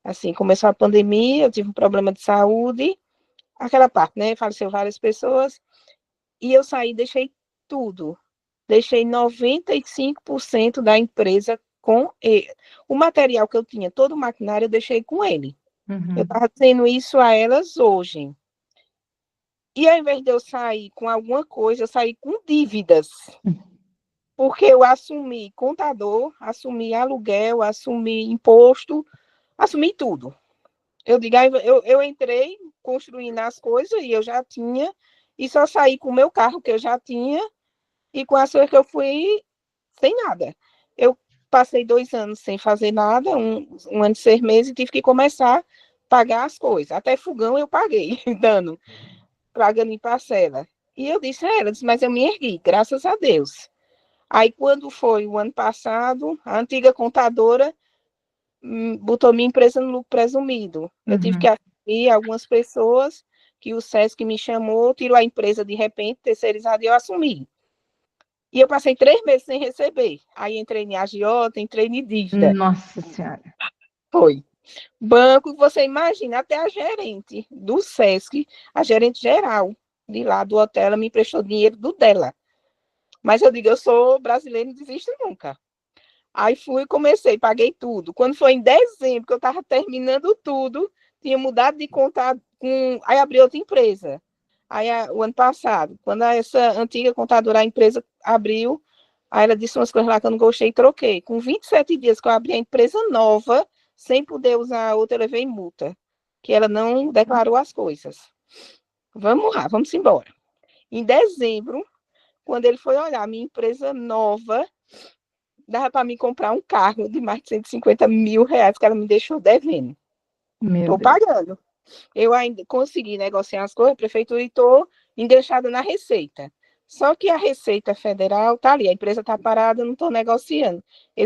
assim, começou a pandemia, eu tive um problema de saúde, aquela parte, né? Faleceu várias pessoas, e eu saí, deixei tudo. Deixei 95% da empresa com ele. O material que eu tinha, todo o maquinário, eu deixei com ele. Eu estava dizendo isso a elas hoje. E ao invés de eu sair com alguma coisa, eu saí com dívidas. Porque eu assumi contador, assumi aluguel, assumi imposto, assumi tudo. Eu digo, eu entrei construindo as coisas e eu já tinha, e só saí com o meu carro que eu já tinha, e com as coisas que eu fui sem nada. Eu passei 2 anos sem fazer nada, um ano e 6 meses, e tive que começar a pagar as coisas. Até fogão eu paguei, pagando em parcela. E eu disse a ela, mas eu me ergui, graças a Deus. Aí, quando foi o ano passado, a antiga contadora botou minha empresa no lucro presumido. Eu tive que assumir algumas pessoas que o SESC me chamou, tirou a empresa de repente, terceirizada, e eu assumi. E eu passei 3 meses sem receber. Aí entrei em agiota, entrei em dívida. Nossa Senhora. Foi. Banco, você imagina, até a gerente do SESC, a gerente geral de lá do hotel, ela me emprestou dinheiro do dela. Mas eu digo, eu sou brasileira e não desisto nunca. Aí fui, comecei, paguei tudo. Quando foi em dezembro, que eu estava terminando tudo, tinha mudado de conta aí abri outra empresa. Aí, o ano passado, quando essa antiga contadora, a empresa abriu, aí ela disse umas coisas lá que eu não gostei e troquei. Com 27 dias que eu abri a empresa nova, sem poder usar a outra, eu levei multa, que ela não declarou as coisas. Vamos lá, vamos embora. Em dezembro, quando ele foi olhar a minha empresa nova, dava para mim comprar um carro de mais de 150 mil reais que ela me deixou devendo. Estou pagando. Eu ainda consegui negociar as coisas, a prefeitura, e estou enganchada na Receita. Só que a Receita Federal está ali, a empresa está parada, não estou negociando.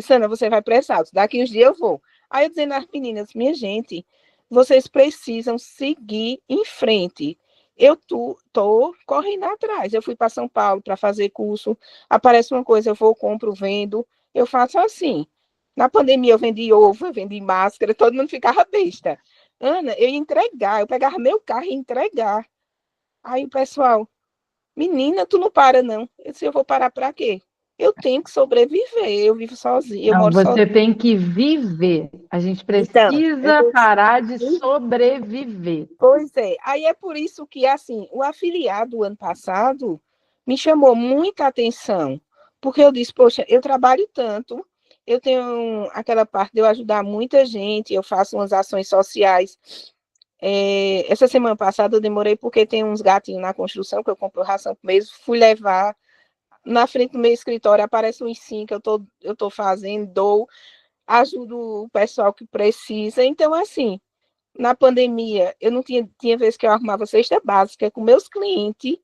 Ana, você vai pressar, daqui uns dias eu vou. Aí eu dizendo às meninas, minha gente, vocês precisam seguir em frente. Eu estou correndo atrás. Eu fui para São Paulo para fazer curso, aparece uma coisa, eu vou, compro, vendo. Eu faço assim. Na pandemia eu vendi ovo, eu vendi máscara, todo mundo ficava besta. Ana, eu ia entregar, eu pegava meu carro e ia entregar. Aí o pessoal, menina, tu não para, não. Eu disse, eu vou parar para quê? Eu tenho que sobreviver, eu vivo sozinha, eu Não, moro sozinha. você tem que viver. A gente Então, precisa parar de sobreviver. pois é, aí é por isso que, assim, o afiliado do ano passado me chamou muita atenção, porque eu disse, poxa, eu trabalho tanto, eu tenho aquela parte de eu ajudar muita gente, eu faço umas ações sociais. Essa semana passada eu demorei porque tem uns gatinhos na construção que eu compro ração mesmo, fui levar, na frente do meu escritório aparece um sim que eu tô fazendo, dou, ajudo o pessoal que precisa, então, assim, na pandemia, eu não tinha vezes que eu arrumava cesta básica com meus clientes,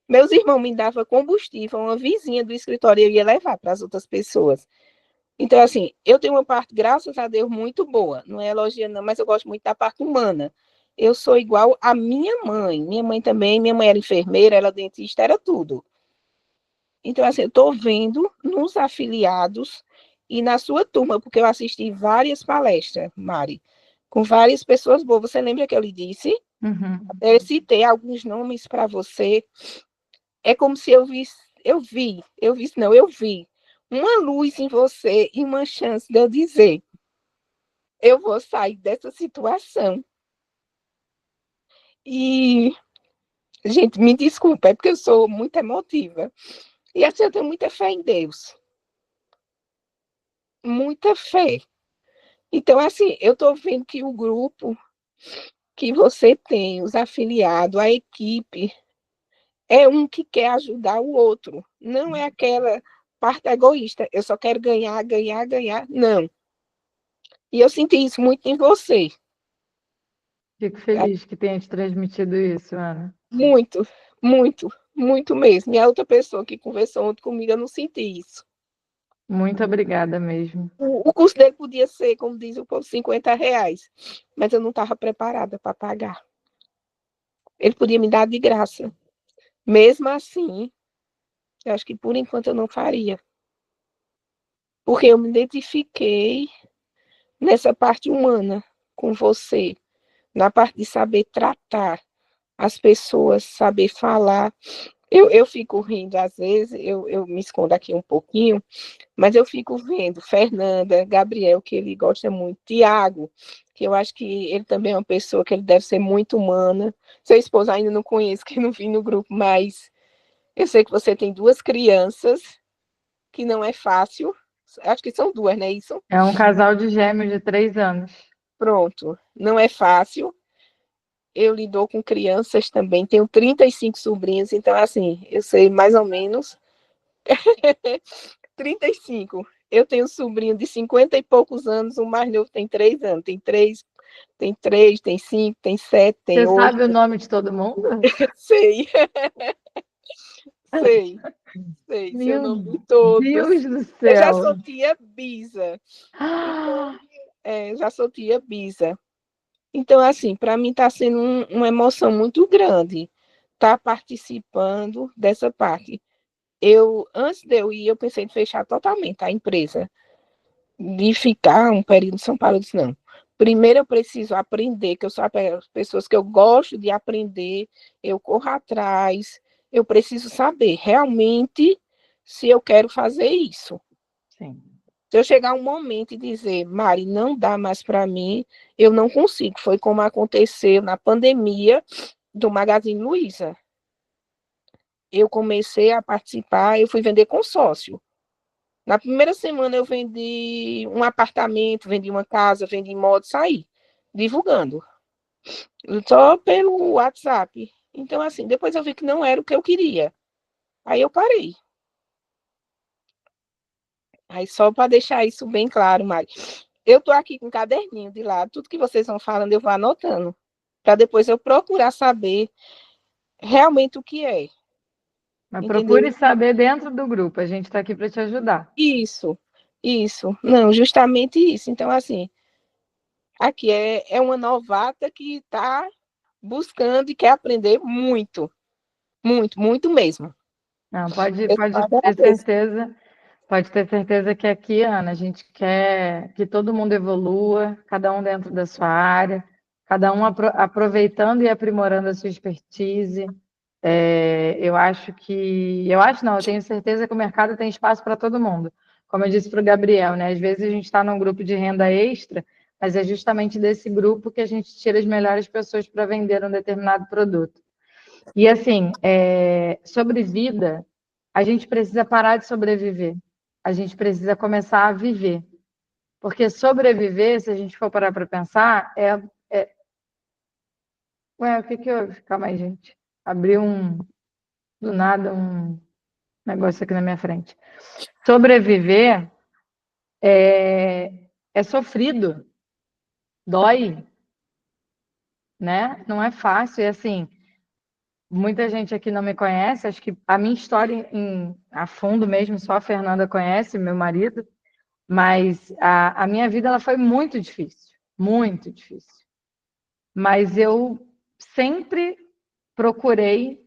meus irmãos me davam combustível, uma vizinha do escritório eu ia levar para as outras pessoas. Então, assim, eu tenho uma parte, graças a Deus, muito boa. Não é elogiando, não, mas eu gosto muito da parte humana. Eu sou igual a minha mãe. Minha mãe também, minha mãe era enfermeira, era dentista, era tudo. Então, assim, eu estou vendo nos afiliados e na sua turma, porque eu assisti várias palestras, Mari, com várias pessoas boas. Você lembra que eu lhe disse? Uhum. Eu citei alguns nomes para você. É como se eu vi uma luz em você e uma chance de eu dizer, eu vou sair dessa situação. E, gente, me desculpa, é porque eu sou muito emotiva. E assim, eu tenho muita fé em Deus. Muita fé. Então, assim, eu estou vendo que o grupo que você tem, os afiliados, a equipe, é um que quer ajudar o outro. Não é aquela parte egoísta. Eu só quero ganhar, ganhar, ganhar. Não. E eu senti isso muito em você. Fico feliz que tenha te transmitido isso, Ana. Muito, muito, muito mesmo. E a outra pessoa que conversou ontem comigo, eu não senti isso. Muito obrigada mesmo. O custo dele podia ser, como diz o povo, R$ 50, mas eu não estava preparada para pagar. Ele podia me dar de graça. Mesmo assim, eu acho que por enquanto eu não faria. Porque eu me identifiquei nessa parte humana com você, na parte de saber tratar as pessoas, saber falar. Eu fico rindo às vezes, eu me escondo aqui um pouquinho, mas eu fico vendo Fernanda, Gabriel, que ele gosta muito, Tiago, que eu acho que ele também é uma pessoa que ele deve ser muito humana. Seu esposo ainda não conheço, que não vi no grupo, mas eu sei que você tem 2 crianças, que não é fácil. Acho que são 2, não é isso? É um casal de gêmeos de 3 anos. Pronto, não é fácil. Eu lido com crianças também, tenho 35 sobrinhos, então, assim, eu sei mais ou menos. 35. Eu tenho um sobrinho de 50 e poucos anos, o mais novo tem 3 anos. Tem 5, tem 7, tem Você 8. sabe o nome de todo mundo? Sei. Sei. Sei o nome de todos. Deus do Eu já céu. sou tia Bisa. Já sou tia Bisa. Então, assim, para mim está sendo uma emoção muito grande estar participando dessa parte. Antes de eu ir, eu pensei em fechar totalmente a empresa, de ficar um período em São Paulo. Eu disse, não. Primeiro eu preciso aprender, que eu sou as pessoas que eu gosto de aprender, eu corro atrás, eu preciso saber realmente se eu quero fazer isso. Sim. Se eu chegar um momento e dizer, Mari, não dá mais para mim, eu não consigo. Foi como aconteceu na pandemia do Magazine Luiza. Eu comecei a participar, eu fui vender consórcio. Na primeira semana eu vendi um apartamento, vendi uma casa, vendi moto, saí divulgando. Só pelo WhatsApp. Então, assim, depois eu vi que não era o que eu queria. Aí eu parei. Aí só para deixar isso bem claro, Mari. Eu estou aqui com um caderninho de lado, tudo que vocês vão falando eu vou anotando, para depois eu procurar saber realmente o que é. Mas Entendeu? procure saber dentro do grupo, a gente está aqui para te ajudar. Isso. Não, justamente isso. Então, assim, aqui é uma novata que está buscando e quer aprender muito, muito, muito mesmo. Não, pode Eu ter certeza. Pode ter certeza que aqui, Ana, a gente quer que todo mundo evolua, cada um dentro da sua área, cada um aproveitando e aprimorando a sua expertise. Eu tenho certeza que o mercado tem espaço para todo mundo. Como eu disse para o Gabriel, né? Às vezes a gente está num grupo de renda extra, mas é justamente desse grupo que a gente tira as melhores pessoas para vender um determinado produto. E assim, sobre vida, a gente precisa parar de sobreviver. A gente precisa começar a viver. Porque sobreviver, se a gente for parar para pensar, Ué, o que que houve? Calma aí, gente. Abriu do nada, um negócio aqui na minha frente. Sobreviver é sofrido, dói, né? Não é fácil. E assim, muita gente aqui não me conhece, acho que a minha história a fundo mesmo, só a Fernanda conhece, meu marido, mas a minha vida ela foi muito difícil, muito difícil. Mas eu sempre procurei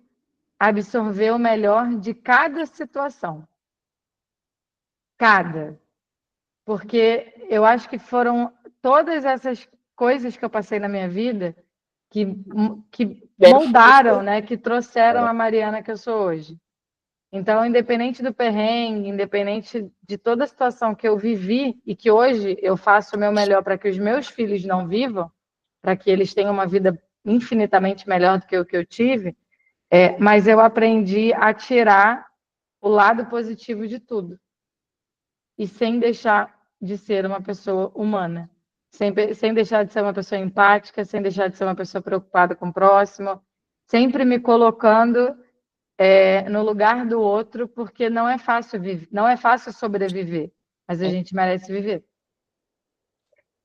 absorver o melhor de cada situação. Cada. Porque eu acho que foram todas essas coisas que eu passei na minha vida que moldaram, né? Que trouxeram a Mariana que eu sou hoje. Então, independente do perrengue, independente de toda a situação que eu vivi e que hoje eu faço o meu melhor para que os meus filhos não vivam, para que eles tenham uma vida infinitamente melhor do que o que eu tive, mas eu aprendi a tirar o lado positivo de tudo. E sem deixar de ser uma pessoa humana. Sem deixar de ser uma pessoa empática, sem deixar de ser uma pessoa preocupada com o próximo. Sempre me colocando no lugar do outro, porque não é fácil viver, não é fácil sobreviver, mas a gente merece viver.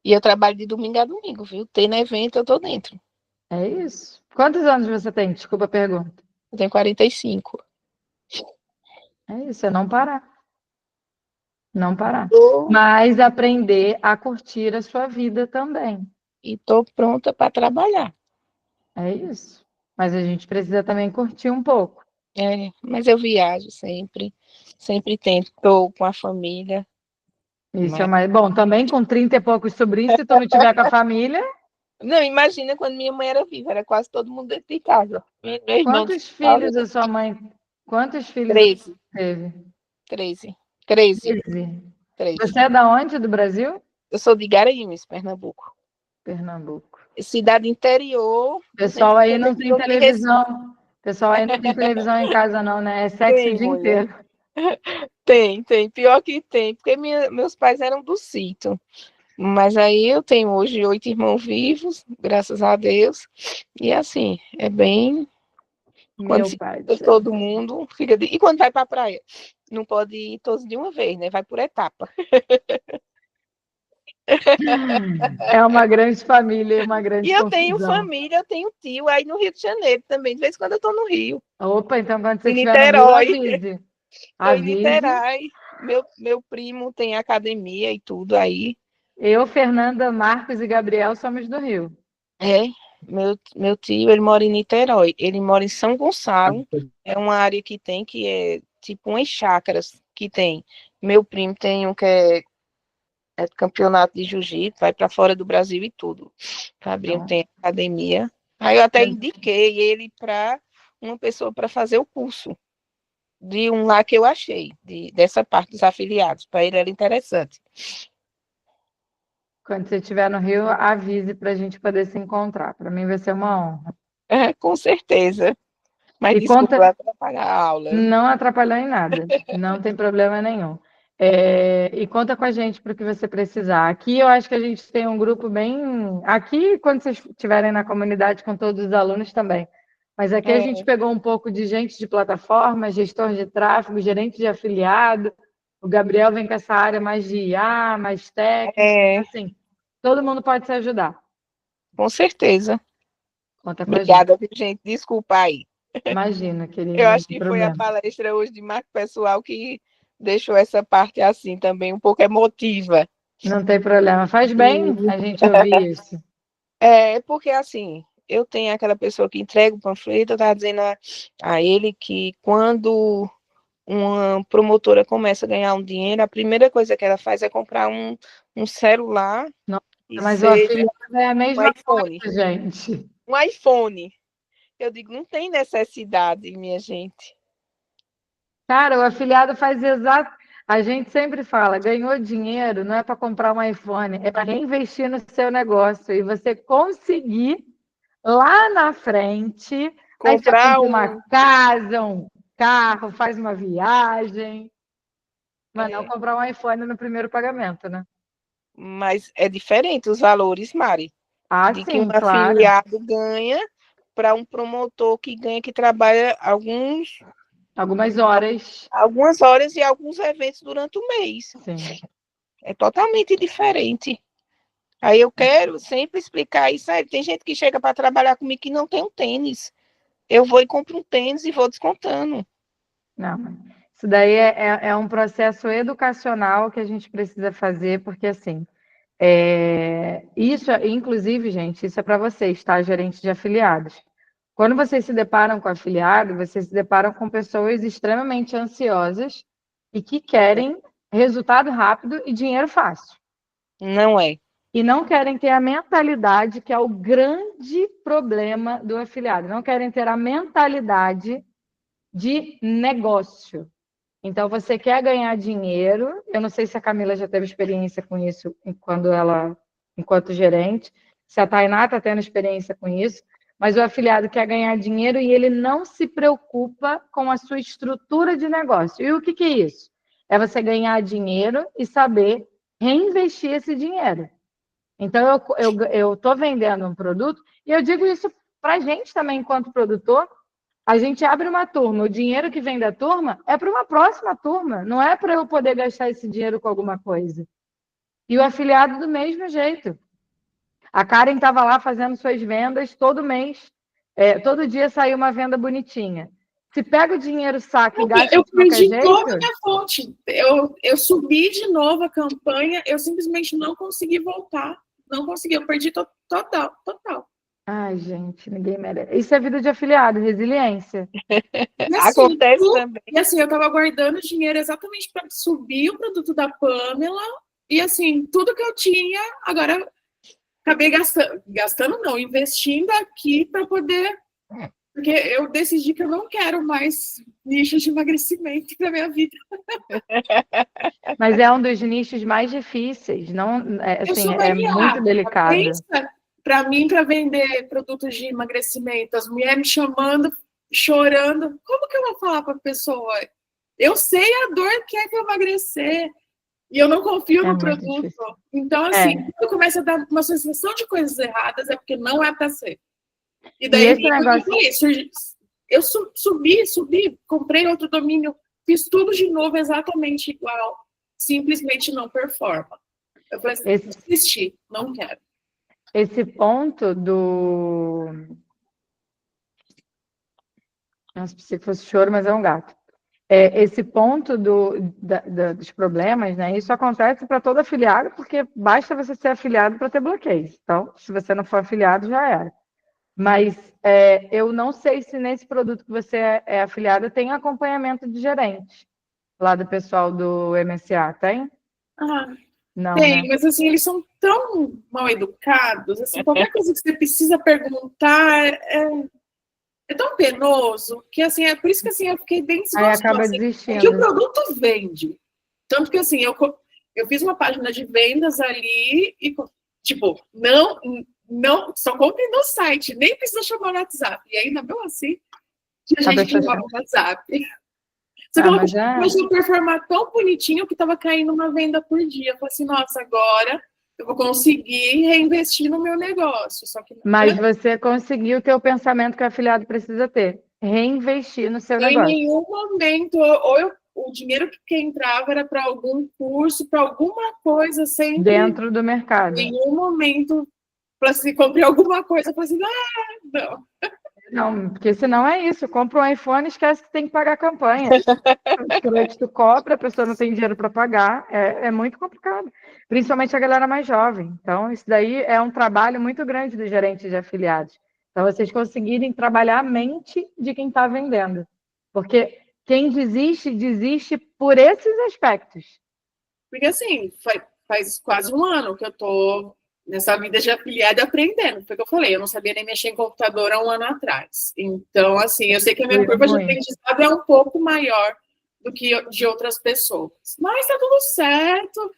E eu trabalho de domingo a domingo, viu? Tem evento, eu tô dentro. É isso. Quantos anos você tem? Desculpa a pergunta. Eu tenho 45. É isso, é não parar. Não parar. Tô... Mas aprender a curtir a sua vida também. E tô pronta para trabalhar. É isso. Mas a gente precisa também curtir um pouco. Mas eu viajo sempre tento, estou com a família. Isso é mais bom. Também com 30 e poucos sobrinhos, se tu não tiver com a família. Não, imagina quando minha mãe era viva, era quase todo mundo dentro de casa. Quantos filhos a sua mãe? Quantos filhos 13. Teve? 13. 13. Você é da onde, do Brasil? Eu sou de Garanhuns, Pernambuco. Pernambuco. Cidade interior. Pessoal aí não tem televisão. Pessoal aí não tem televisão em casa não, né? É sexo o dia inteiro. Tem. Pior que tem, porque meus pais eram do sítio. Mas aí eu tenho hoje 8 irmãos vivos, graças a Deus. E assim, é bem... Quando se todo mundo fica... E quando vai para a praia? Não pode ir todos de uma vez, né? Vai por etapa. É uma grande família, uma grande E eu confusão. tenho família, eu tenho tio aí no Rio de Janeiro também. De vez em quando eu estou no Rio. Opa, então quando você em estiver no Rio, avise. Em Niterói. Meu primo tem academia e tudo aí. Eu, Fernanda, Marcos e Gabriel somos do Rio. Meu tio, ele mora em Niterói. Ele mora em São Gonçalo. É uma área que é tipo umas chácaras que tem. Meu primo tem um que é campeonato de jiu-jitsu, vai para fora do Brasil e tudo. Fabrinho tem academia. Aí eu até indiquei ele para uma pessoa para fazer o curso de um lá que eu achei, dessa parte dos afiliados. Para ele era interessante. Quando você estiver no Rio, avise para a gente poder se encontrar. Para mim vai ser uma honra. Com certeza. Mas desculpa atrapalhar a aula. Não atrapalhou em nada. Não tem problema nenhum. E conta com a gente para o que você precisar. Aqui eu acho que a gente tem um grupo bem... Aqui, quando vocês estiverem na comunidade com todos os alunos também. Mas aqui a gente pegou um pouco de gente de plataforma, gestor de tráfego, gerente de afiliado. O Gabriel vem com essa área mais de IA, mais técnica. Assim, todo mundo pode se ajudar. Com certeza. Conta com Obrigada, gente. Desculpa aí. Imagina, querida. Eu acho que foi a palestra hoje de marca pessoal que deixou essa parte assim também um pouco emotiva. Não tem problema. Faz bem a gente ouvir isso. Porque assim, eu tenho aquela pessoa que entrega o panfleto, eu estava dizendo a ele que quando uma promotora começa a ganhar um dinheiro, a primeira coisa que ela faz é comprar um celular e Mas o seja afiliado é a um mesma iPhone. coisa, gente. Um iPhone. Eu digo, não tem necessidade, minha gente. Cara, o afiliado faz exato. A gente sempre fala, ganhou dinheiro não é para comprar um iPhone, é para reinvestir no seu negócio e você conseguir lá na frente. Aí você Comprar compra uma casa, um carro, faz uma viagem. Mas não comprar um iPhone no primeiro pagamento, né? Mas é diferente os valores, Mari, Ah, de que sim, um claro. afiliado ganha para um promotor que ganha, que trabalha Algumas horas. algumas horas e alguns eventos durante o mês. Sim. É totalmente diferente. Aí eu quero sempre explicar isso. Aí tem gente que chega para trabalhar comigo que não tem um tênis. Eu vou e compro um tênis e vou descontando. Não, isso daí é um processo educacional que a gente precisa fazer, porque assim, isso, inclusive, gente, isso é para vocês, tá? Gerente de afiliados. Quando vocês se deparam com afiliado, vocês se deparam com pessoas extremamente ansiosas e que querem resultado rápido e dinheiro fácil. Não é. E não querem ter a mentalidade, que é o grande problema do afiliado. Não querem ter a mentalidade de negócio. Então, você quer ganhar dinheiro. Eu não sei se a Camila já teve experiência com isso enquanto gerente, se a Tainá está tendo experiência com isso, mas o afiliado quer ganhar dinheiro e ele não se preocupa com a sua estrutura de negócio. E o que é isso? É você ganhar dinheiro e saber reinvestir esse dinheiro. Então, eu estou vendendo um produto, e eu digo isso para a gente também, enquanto produtor. A gente abre uma turma, o dinheiro que vem da turma é para uma próxima turma, não é para eu poder gastar esse dinheiro com alguma coisa. E o afiliado do mesmo jeito. A Karen estava lá fazendo suas vendas todo mês, todo dia saiu uma venda bonitinha. Se pega o dinheiro, saca e gasta Eu de qualquer perdi jeito... toda a minha fonte. Eu subi de novo a campanha, eu simplesmente não consegui voltar. Não consegui, eu perdi total. Ai, gente, ninguém merece. Isso é vida de afiliado, resiliência. E assim, Acontece também. E assim, eu estava guardando dinheiro exatamente para subir o produto da Pamela, e assim, tudo que eu tinha, agora acabei gastando não, investindo aqui para poder, porque eu decidi que eu não quero mais nichos de emagrecimento para minha vida. Mas é um dos nichos mais difíceis, não, assim, é muito delicado. Para mim, para vender produtos de emagrecimento, as mulheres me chamando, chorando, como que eu vou falar para a pessoa? Eu sei a dor que é que eu emagrecer, e eu não confio no produto. Difícil. Então, assim, quando começa a dar uma sensação de coisas erradas, é porque não é para ser. E daí, esse negócio... eu subi, comprei outro domínio, fiz tudo de novo exatamente igual, simplesmente não performa. Eu falei assim, desisti, não quero. Esse ponto do... Nossa, pensei que fosse choro, mas é um gato. Esse ponto dos problemas, né? Isso acontece para todo afiliado, porque basta você ser afiliado para ter bloqueios. Então, se você não for afiliado, já era. Mas eu não sei se nesse produto que você é afiliado tem acompanhamento de gerente lá do pessoal do MSA, tem? Não, tem, né? Mas assim, eles são tão mal educados, assim, qualquer coisa que você precisa perguntar é tão penoso que, assim, é por isso que, assim, eu fiquei bem desgostosa. Aí acaba desistindo. É que o produto vende. Tanto que, assim, eu fiz uma página de vendas ali e, tipo, não, só compre no site, nem precisa chamar no WhatsApp. E ainda mesmo assim, a gente chamava no WhatsApp. Só que ela começou a performar tão bonitinho que estava caindo uma venda por dia. Eu falei assim, nossa, agora eu vou conseguir reinvestir no meu negócio. Só que mas você conseguiu ter o pensamento que o afiliado precisa ter. Reinvestir no seu negócio. Em nenhum momento, o dinheiro que entrava era para algum curso, para alguma coisa, sempre... Dentro do mercado. Em nenhum momento, para se comprar alguma coisa, eu falei assim, não. Não, porque senão é isso. Compra um iPhone e esquece que tem que pagar a campanha. O crédito cobra, a pessoa não tem dinheiro para pagar. É muito complicado. Principalmente a galera mais jovem. Então, isso daí é um trabalho muito grande do gerente de afiliados. Então, vocês conseguirem trabalhar a mente de quem está vendendo. Porque quem desiste por esses aspectos. Porque, assim, faz quase um ano que eu estou nessa vida de afiliado aprendendo. Foi o que eu falei, eu não sabia nem mexer em computador há um ano atrás. Então, assim, eu sei que a minha curva de aprendizado é um pouco maior do que de outras pessoas. Mas tá tudo certo.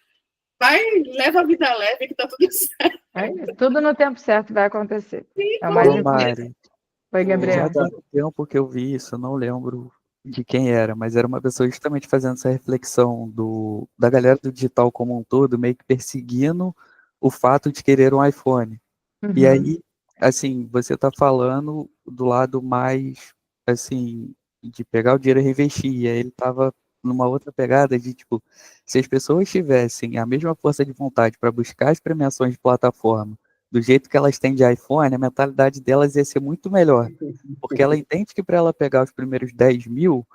Vai, leva a vida leve que tá tudo certo. Tudo no tempo certo vai acontecer. Sim, É o mais Ô, importante. Mari, Oi, Gabriel. já tem um tempo que eu vi isso, eu não lembro de quem era, mas era uma pessoa justamente fazendo essa reflexão da galera do digital como um todo, meio que perseguindo o fato de querer um iPhone. E Uhum. aí, assim, você tá falando do lado mais, assim, de pegar o dinheiro e reinvestir. E aí ele tava numa outra pegada de, tipo, se as pessoas tivessem a mesma força de vontade para buscar as premiações de plataforma do jeito que elas têm de iPhone, a mentalidade delas ia ser muito melhor. Porque ela entende que para ela pegar os primeiros 10 mil,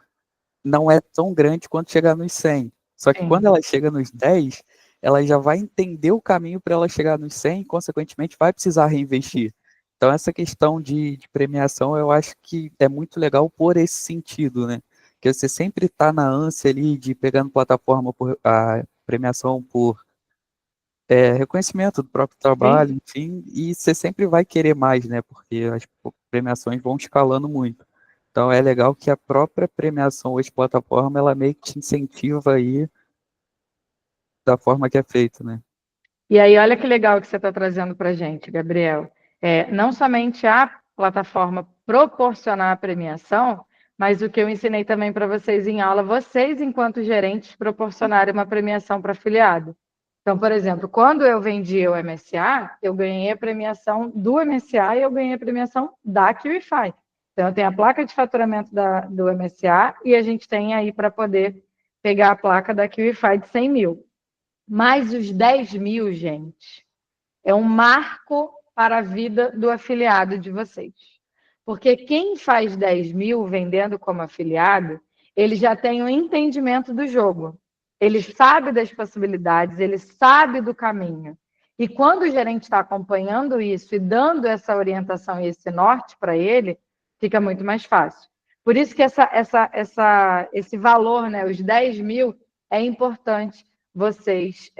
não é tão grande quanto chegar nos 100. Só que Sim. quando ela chega nos 10, ela já vai entender o caminho para ela chegar nos 100 e, consequentemente, vai precisar reinvestir. Então, essa questão de premiação, eu acho que é muito legal por esse sentido, né? Que você sempre está na ânsia ali de pegando plataforma por a premiação por reconhecimento do próprio trabalho, enfim, e você sempre vai querer mais, né? Porque as premiações vão escalando muito. Então é legal que a própria premiação hoje plataforma, ela meio que te incentiva aí da forma que é feito, né? E aí, olha que legal que você está trazendo para a gente, Gabriel. Não somente a plataforma proporcionar a premiação, mas o que eu ensinei também para vocês em aula, vocês, enquanto gerentes, proporcionarem uma premiação para afiliado. Então, por exemplo, quando eu vendi o MSA, eu ganhei a premiação do MSA e eu ganhei a premiação da QIFI. Então, eu tenho a placa de faturamento do MSA e a gente tem aí para poder pegar a placa da QIFI de 100 mil. Mas os 10 mil, gente, é um marco para a vida do afiliado de vocês. Porque quem faz 10 mil vendendo como afiliado, ele já tem um entendimento do jogo. Ele sabe das possibilidades, ele sabe do caminho. E quando o gerente está acompanhando isso e dando essa orientação e esse norte para ele, fica muito mais fácil. Por isso que esse valor, né, os 10 mil, é importante vocês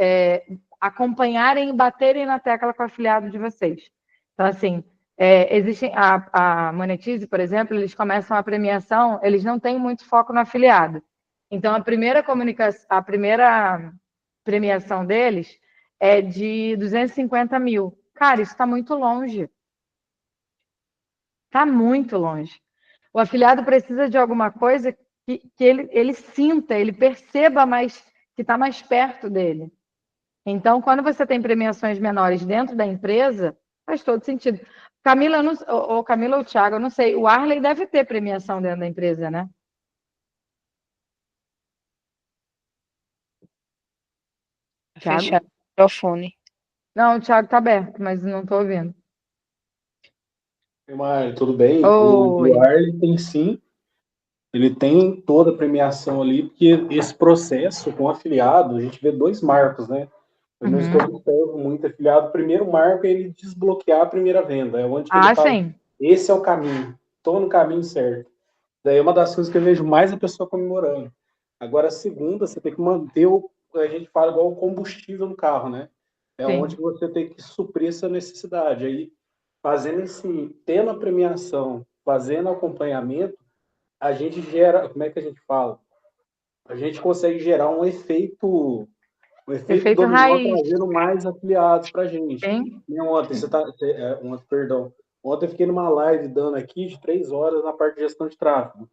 acompanharem e baterem na tecla com o afiliado de vocês. Então, assim, existem a Monetize, por exemplo, eles começam a premiação, eles não têm muito foco no afiliado. Então, a primeira premiação deles é de 250 mil. Cara, isso está muito longe. Está muito longe. O afiliado precisa de alguma coisa que ele sinta, ele perceba mais, que está mais perto dele. Então, quando você tem premiações menores dentro da empresa, faz todo sentido. Camila, ou Camila ou Thiago, eu não sei, o Arley deve ter premiação dentro da empresa, né? Thiago? Fechar o microfone. Não, o Thiago está aberto, mas não estou ouvindo. Mari, tudo bem? Oi. O Arley tem sim, ele tem toda a premiação ali, porque esse processo com afiliado, a gente vê dois marcos, né? Pelo menos que eu observo muito afiliado. O primeiro marco é ele desbloquear a primeira venda, é onde que ele fala, sim. esse é o caminho, estou no caminho certo. Daí é uma das coisas que eu vejo mais a pessoa comemorando. Agora, a segunda, você tem que manter a gente fala igual o combustível no carro, né? É Sim. onde você tem que suprir essa necessidade. Aí, tendo a premiação, fazendo acompanhamento, a gente gera, como é que a gente fala? A gente consegue gerar um efeito dominó, raiz. trazendo mais afiliados para a gente. Sim. Ontem eu fiquei numa live dando aqui de 3 horas na parte de gestão de tráfego.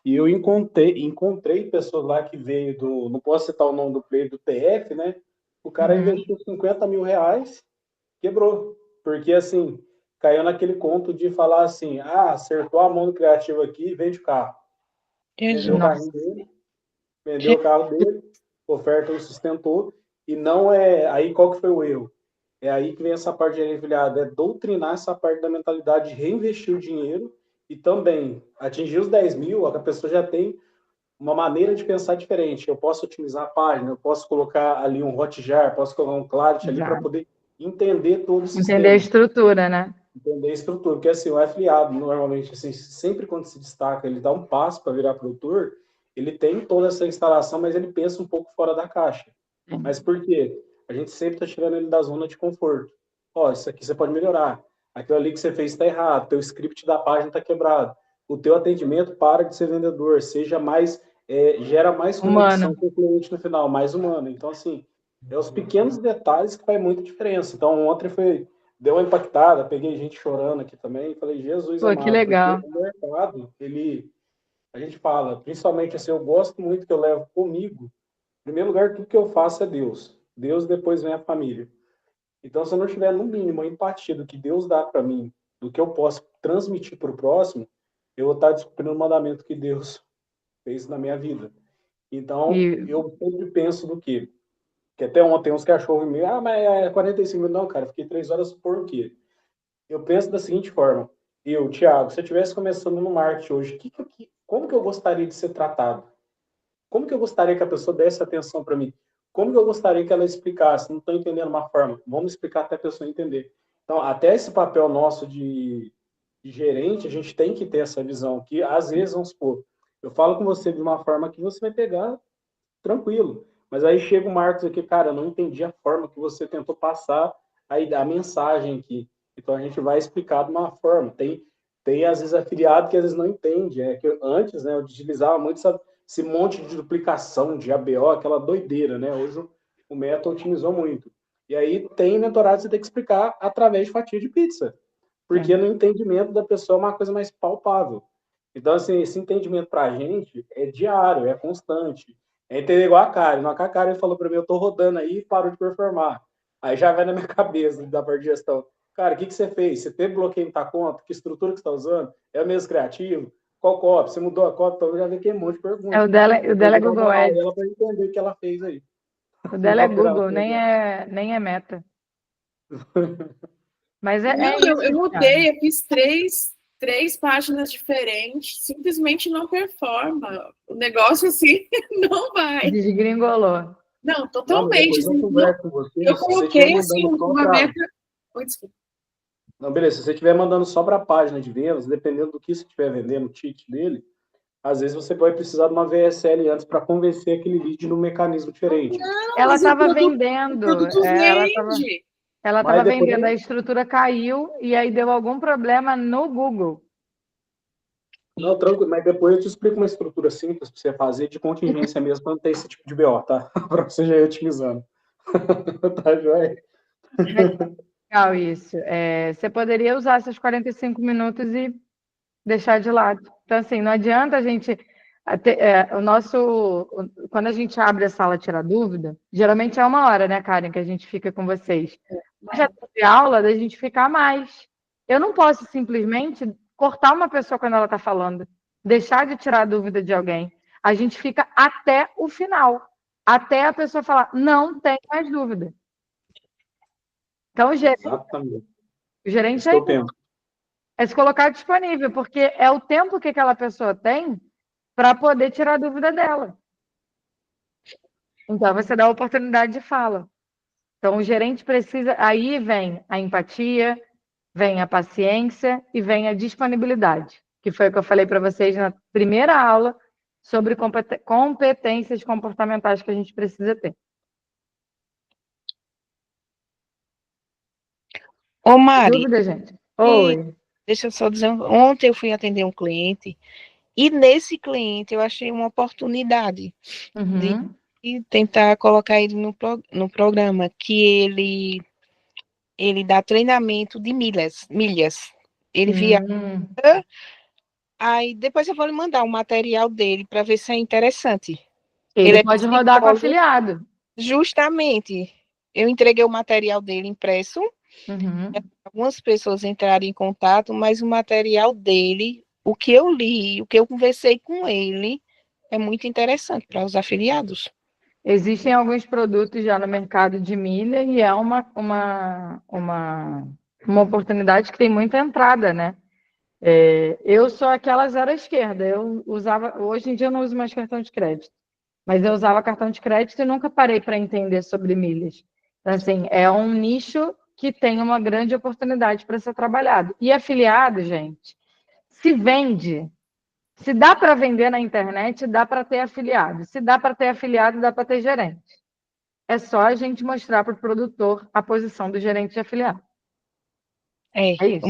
E eu encontrei pessoas lá que veio não posso citar o nome do player do TF, né? O cara investiu 50 mil reais, quebrou. Porque, assim, caiu naquele conto de falar assim, acertou a mão do criativo aqui, vende o carro. Vendeu o carrinho dele, vendeu o carro dele, oferta não sustentou, e não é... Aí, qual que foi o erro? É aí que vem essa parte de afiliado, é doutrinar essa parte da mentalidade de reinvestir o dinheiro e também atingir os 10 mil, a pessoa já tem uma maneira de pensar diferente. Eu posso otimizar a página, eu posso colocar ali um Hotjar, posso colocar um Claret ali para poder entender todo o sistema. Entender a estrutura, né? Entender a estrutura, porque assim, o afiliado, normalmente, assim, sempre quando se destaca, ele dá um passo para virar produtor, ele tem toda essa instalação, mas ele pensa um pouco fora da caixa. Mas por quê? A gente sempre está tirando ele da zona de conforto. ó, isso aqui você pode melhorar. Aquilo ali que você fez está errado, teu script da página está quebrado. O teu atendimento para de ser vendedor, seja mais, gera mais conexão Humano. com o cliente no final, mais humano. Então, assim, é os pequenos detalhes que faz muita diferença. Então, ontem deu uma impactada, peguei gente chorando aqui também, falei, Jesus Pô, que amado, porque legal. o mercado, a gente fala, principalmente assim, eu gosto muito que eu levo comigo, em primeiro lugar, tudo que eu faço é Deus. Deus, depois vem a família. Então, se eu não tiver, no mínimo, a empatia do que Deus dá para mim, do que eu posso transmitir para o próximo, eu vou estar descumprindo o mandamento que Deus fez na minha vida. Então, E eu sempre penso do quê? Que até ontem uns cachorros me, mas é 45 minutos. Não, cara, fiquei 3 horas por quê? Eu penso da seguinte forma, Thiago, se eu estivesse começando no marketing hoje, como que eu gostaria de ser tratado? Como que eu gostaria que a pessoa desse atenção para mim? Como que eu gostaria que ela explicasse? Não estou entendendo uma forma. Vamos explicar até a pessoa entender. Então, até esse papel nosso de gerente, a gente tem que ter essa visão, que às vezes, vamos supor, eu falo com você de uma forma que você vai pegar tranquilo. Mas aí chega o Marcos aqui, cara, eu não entendi a forma que você tentou passar a mensagem aqui. Então a gente vai explicar de uma forma. Tem às vezes afiliado que às vezes não entende. É que antes, né, eu utilizava muito esse monte de duplicação de ABO, aquela doideira, né? Hoje o Meta otimizou muito. E aí tem mentorado que você tem que explicar através de fatia de pizza. Porque no entendimento da pessoa é uma coisa mais palpável. Então, assim, esse entendimento para a gente é diário, é constante. É entender igual a Karen. A Karen falou para mim, eu estou rodando aí e parou de performar. Aí já vai na minha cabeça da parte de gestão. Cara, o que você fez? Você teve bloqueio na tua conta? Que estrutura que você está usando? É o mesmo criativo? Qual copy? Você mudou a copy? Então eu já vi que um monte de perguntas. o dela é Google Ads. Ela para entender o que ela fez aí. O dela é Google, nem é Meta. Mas é isso, eu cara. mudei, eu fiz três páginas diferentes, simplesmente não performa. O negócio assim não vai. Desgringolou. Não, totalmente. Não, assim, eu coloquei assim uma meta. Oi, desculpa. Não, beleza. Se você estiver mandando só para a página de vendas, dependendo do que você estiver vendendo, o ticket dele, às vezes você vai precisar de uma VSL antes para convencer aquele lead num mecanismo diferente. Não, Ela mas o estava produto- vendendo. o produto vende. Ela Mas estava depois- vendendo, a estrutura caiu e aí deu algum problema no Google. Não, tranquilo, mas depois eu te explico uma estrutura simples para você fazer de contingência mesmo, para não ter esse tipo de BO, tá? Para você já ir otimizando. Tá, joia? Legal isso. Você poderia usar esses 45 minutos e deixar de lado. Então, assim, não adianta a gente... quando a gente abre a sala tirar dúvida, geralmente é 1 hora, né, Karen, que a gente fica com vocês. Já teve aula da gente ficar mais. Eu não posso simplesmente cortar uma pessoa quando ela está falando, deixar de tirar a dúvida de alguém. A gente fica até o final, até a pessoa falar, não tem mais dúvida. Então, Exatamente. o gerente Esse é o tempo. é se colocar disponível, porque é o tempo que aquela pessoa tem para poder tirar a dúvida dela. Então, você dá a oportunidade de fala. Então, o gerente precisa... Aí vem a empatia, vem a paciência e vem a disponibilidade, que foi o que eu falei para vocês na primeira aula sobre competências comportamentais que a gente precisa ter. Ô, Mari, Dúvida, gente? Oi. deixa eu só dizer, ontem eu fui atender um cliente e nesse cliente eu achei uma oportunidade Uhum. de tentar colocar ele no programa, que ele dá treinamento de milhas. Ele via. Aí depois eu vou lhe mandar o material dele para ver se é interessante. Ele é pode rodar com afiliado. Justamente. Eu entreguei o material dele impresso. Uhum. Algumas pessoas entraram em contato, mas o material dele, o que eu li, o que eu conversei com ele, é muito interessante para os afiliados. Existem alguns produtos já no mercado de milha e é uma oportunidade que tem muita entrada, né? Eu sou aquela zero à esquerda. Eu usava, hoje em dia eu não uso mais cartão de crédito, mas eu usava cartão de crédito e nunca parei para entender sobre milhas. Então, assim, é um nicho que tem uma grande oportunidade para ser trabalhado. E afiliado, gente, se vende. Se dá para vender na internet, dá para ter afiliado. Se dá para ter afiliado, dá para ter gerente. É só a gente mostrar para o produtor a posição do gerente de afiliado. É, É o isso.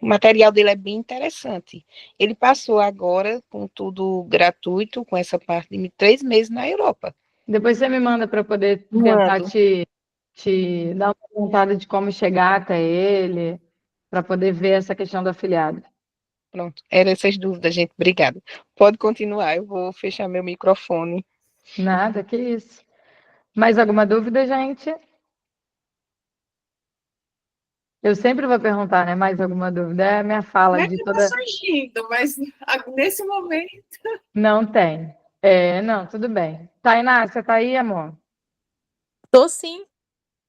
o material dele é bem interessante. Ele passou agora com tudo gratuito, com essa parte de 3 meses na Europa. Depois você me manda para eu poder tentar Mando. te dar uma vontade de como chegar até ele, para poder ver essa questão do afiliado. Pronto, eram essas dúvidas, gente. Obrigada. Pode continuar, eu vou fechar meu microfone. Nada, que isso. Mais alguma dúvida, gente? Eu sempre vou perguntar, né? Mais alguma dúvida? É a minha fala Não é de que está toda. surgindo, mas nesse momento. Não tem. É, não, tudo bem. Tainá, você tá aí, amor? Tô sim.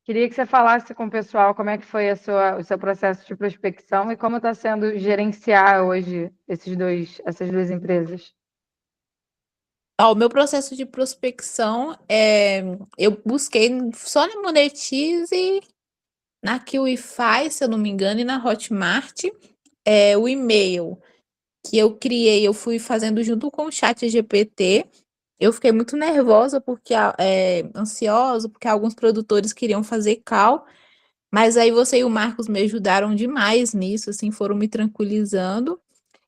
Queria que você falasse com o pessoal como é que foi o seu processo de prospecção e como está sendo gerenciar hoje essas duas empresas. Ó, o meu processo de prospecção eu busquei só na Monetize, na Qlify, se eu não me engano, e na Hotmart, o e-mail que eu criei, eu fui fazendo junto com o chat GPT. Eu fiquei muito nervosa porque ansiosa, porque alguns produtores queriam fazer call, mas aí você e o Marcos me ajudaram demais nisso, assim, foram me tranquilizando.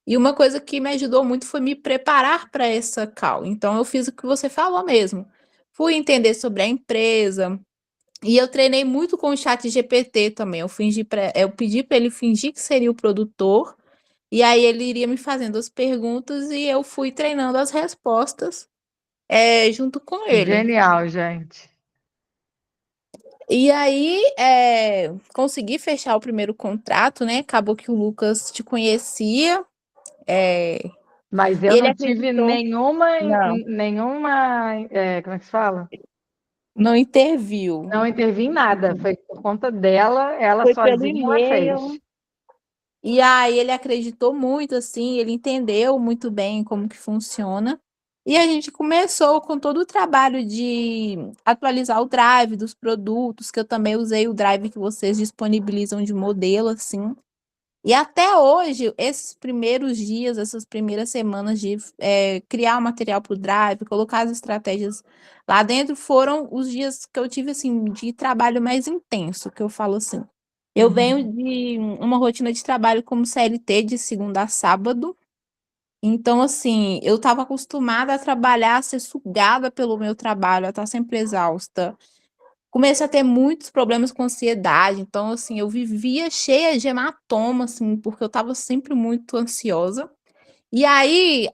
E uma coisa que me ajudou muito foi me preparar para essa call. Então, eu fiz o que você falou mesmo. Fui entender sobre a empresa. E eu treinei muito com o chat GPT também. Eu pedi para ele fingir que seria o produtor. E aí ele iria me fazendo as perguntas e eu fui treinando as respostas junto com ele. Genial, gente. E aí consegui fechar o primeiro contrato, né? Acabou que o Lucas te conhecia. é, Mas eu Ele não tive acreditou. Não, como é que se fala? não interviu. Não intervi em nada. Foi por conta dela, ela Foi pelo sozinha ela fez. e-mail. E aí ele acreditou muito, assim, ele entendeu muito bem como que funciona. E a gente começou com todo o trabalho de atualizar o drive dos produtos, que eu também usei o drive que vocês disponibilizam de modelo, assim. E até hoje, esses primeiros dias, essas primeiras semanas de criar o material para o Drive, colocar as estratégias lá dentro, foram os dias que eu tive, assim, de trabalho mais intenso, que eu falo assim. Eu venho de uma rotina de trabalho como CLT de segunda a sábado, então, assim, eu estava acostumada a trabalhar, a ser sugada pelo meu trabalho, a estar sempre exausta. Comecei a ter muitos problemas com ansiedade, então, assim, eu vivia cheia de hematoma, assim, porque eu estava sempre muito ansiosa. E aí,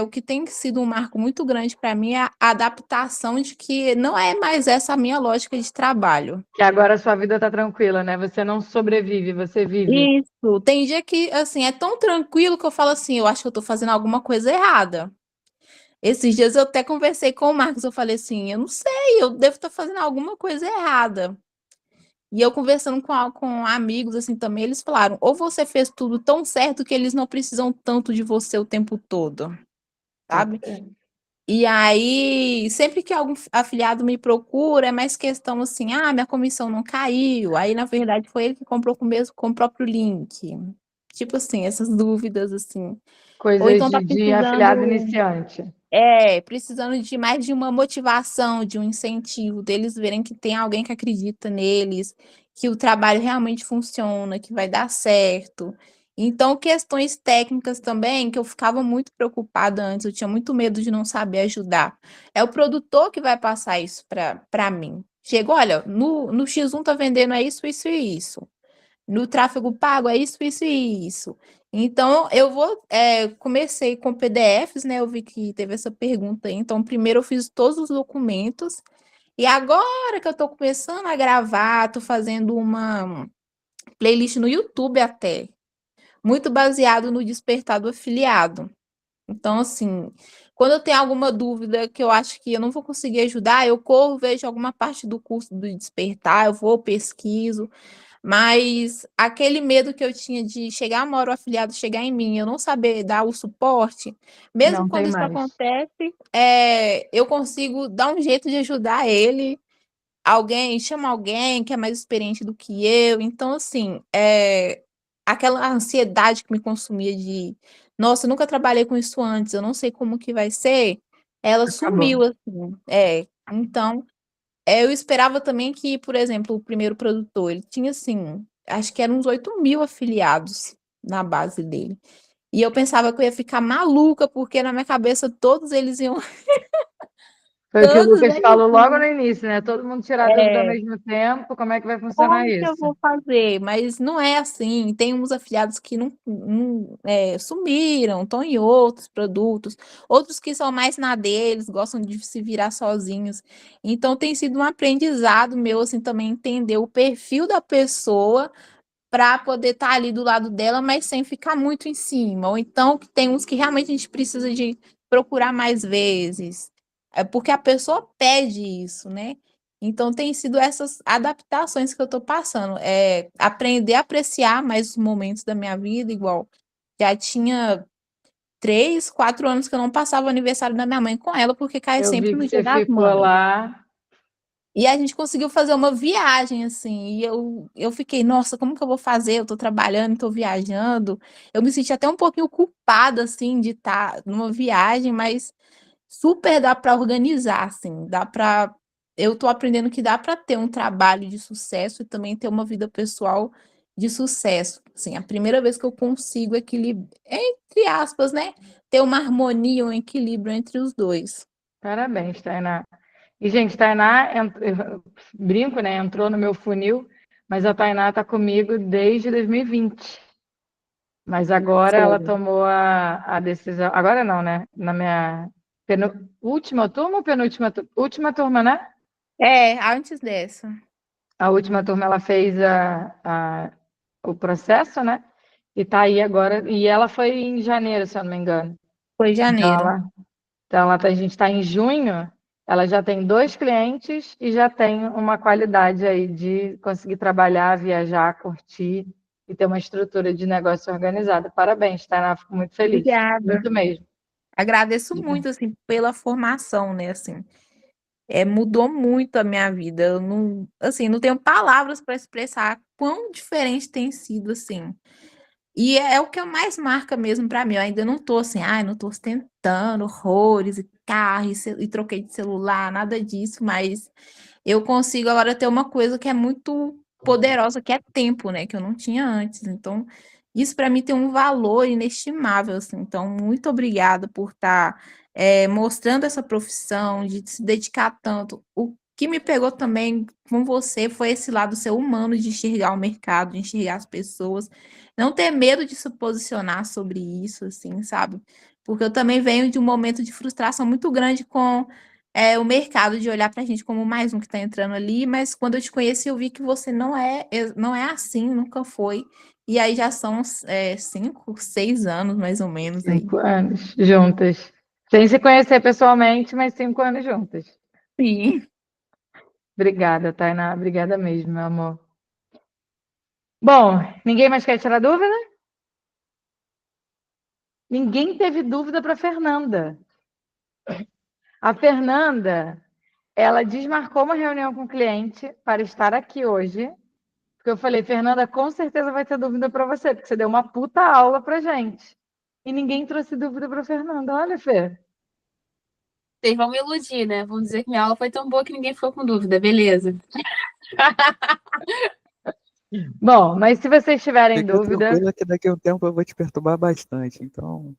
o que tem sido um marco muito grande para mim é a adaptação de que não é mais essa a minha lógica de trabalho. Que agora a sua vida está tranquila, né? Você não sobrevive, você vive. Isso, tem dia que, assim, é tão tranquilo que eu falo assim, eu acho que eu tô fazendo alguma coisa errada. Esses dias eu até conversei com o Marcos, eu falei assim, eu não sei, eu devo estar fazendo alguma coisa errada. E eu conversando com amigos assim também, eles falaram: ou você fez tudo tão certo que eles não precisam tanto de você o tempo todo, Pode sabe? ser. E aí, sempre que algum afiliado me procura, é mais questão assim: ah, minha comissão não caiu. Aí, na verdade, foi ele que comprou com o próprio link. Tipo assim, essas dúvidas assim. Ou Coisas então tá de afiliado precisando. iniciante. Precisando de mais de uma motivação, de um incentivo, deles verem que tem alguém que acredita neles, que o trabalho realmente funciona, que vai dar certo. Então, questões técnicas também, que eu ficava muito preocupada antes, eu tinha muito medo de não saber ajudar. É o produtor que vai passar isso para mim. Chega, olha, no X1 tá vendendo é isso, isso e isso. No tráfego pago é isso, isso e isso. Então, comecei com PDFs, né? Eu vi que teve essa pergunta aí. Então, primeiro eu fiz todos os documentos. E agora que eu tô começando a gravar, tô fazendo uma playlist no YouTube até, muito baseado no despertar do afiliado. Então, assim, quando eu tenho alguma dúvida que eu acho que eu não vou conseguir ajudar, eu corro, vejo alguma parte do curso do despertar, eu vou, pesquiso. Mas aquele medo que eu tinha de chegar uma hora o afiliado chegar em mim, eu não saber dar o suporte, mesmo Não quando tem isso mais. acontece, eu consigo dar um jeito de ajudar ele. Chama alguém que é mais experiente do que eu. Então, assim, aquela ansiedade que me consumia de, nossa, eu nunca trabalhei com isso antes, eu não sei como que vai ser, ela Acabou. sumiu, assim. Então, eu esperava também que, por exemplo, o primeiro produtor, ele tinha, assim, acho que eram uns 8.000 afiliados na base dele. E eu pensava que eu ia ficar maluca, porque na minha cabeça todos eles iam. Foi o que o Todos Lucas eles falou logo no iam. início, né? Todo mundo tirar dúvida ao É, mesmo tempo, como é que vai funcionar como que eu isso? vou fazer? Mas não é assim. Tem uns afiliados que sumiram, estão em outros produtos, outros que são mais na deles, gostam de se virar sozinhos. Então tem sido um aprendizado meu, assim, também entender o perfil da pessoa para poder estar ali do lado dela, mas sem ficar muito em cima. Ou então que tem uns que realmente a gente precisa de procurar mais vezes. É porque a pessoa pede isso, né? Então tem sido essas adaptações que eu estou passando. É aprender a apreciar mais os momentos da minha vida, igual já tinha 3, 4 anos que eu não passava o aniversário da minha mãe com ela, porque cai Eu sempre vi no que Dia você das ficou Mães. lá. E a gente conseguiu fazer uma viagem, assim, e eu fiquei, nossa, como que eu vou fazer? Eu tô trabalhando, tô viajando. Eu me senti até um pouquinho culpada, assim, de estar numa viagem, mas super dá para organizar, assim, dá para. Eu tô aprendendo que dá para ter um trabalho de sucesso e também ter uma vida pessoal de sucesso. Assim, a primeira vez que eu consigo equilibrar, entre aspas, né? Ter uma harmonia, um equilíbrio entre os dois. Parabéns, Tainá. E, gente, Tainá, eu brinco, né? Entrou no meu funil, mas a Tainá está comigo desde 2020. Mas agora ela Foi. tomou a decisão. Agora não, né? Na minha última turma ou penúltima última turma, né? Antes dessa. A última turma ela fez o processo, né? E tá aí agora. E ela foi em janeiro, se eu não me engano. Foi Então, janeiro. a gente está em junho, ela já tem 2 clientes e já tem uma qualidade aí de conseguir trabalhar, viajar, curtir e ter uma estrutura de negócio organizada. Parabéns, Tainá, fico muito feliz. Obrigada. Muito mesmo. Agradeço muito, assim, pela formação, né, assim. Mudou muito a minha vida. Eu não, assim, não tenho palavras para expressar quão diferente tem sido, assim. E é o que mais marca mesmo para mim. Eu ainda não tô assim, ai, não tô ostentando horrores e carro e troquei de celular, nada disso, mas eu consigo agora ter uma coisa que é muito poderosa, que é tempo, né? Que eu não tinha antes. Então, isso para mim tem um valor inestimável, assim. Então, muito obrigada por estar mostrando essa profissão, de se dedicar tanto. O que me pegou também com você foi esse lado seu humano de enxergar o mercado, de enxergar as pessoas, não ter medo de se posicionar sobre isso, assim, sabe? Porque eu também venho de um momento de frustração muito grande com o mercado, de olhar para a gente como mais um que está entrando ali, mas quando eu te conheci, eu vi que você não é assim, nunca foi. E aí já são 5, 6 anos, mais ou menos, aí. 5 anos juntas. Sem se conhecer pessoalmente, mas 5 anos juntas. Sim. Obrigada, Tainá. Obrigada mesmo, meu amor. Bom, ninguém mais quer tirar dúvida? Ninguém teve dúvida para Fernanda. A Fernanda, ela desmarcou uma reunião com o cliente para estar aqui hoje, porque eu falei, Fernanda, com certeza vai ter dúvida para você, porque você deu uma puta aula pra gente. E ninguém trouxe dúvida para Fernanda. Olha, Fê. Vocês vão me iludir, né? Vão dizer que minha aula foi tão boa que ninguém ficou com dúvida, beleza. Bom, mas se vocês tiverem Fica dúvida, tranquila que daqui a um tempo eu vou te perturbar bastante. Então,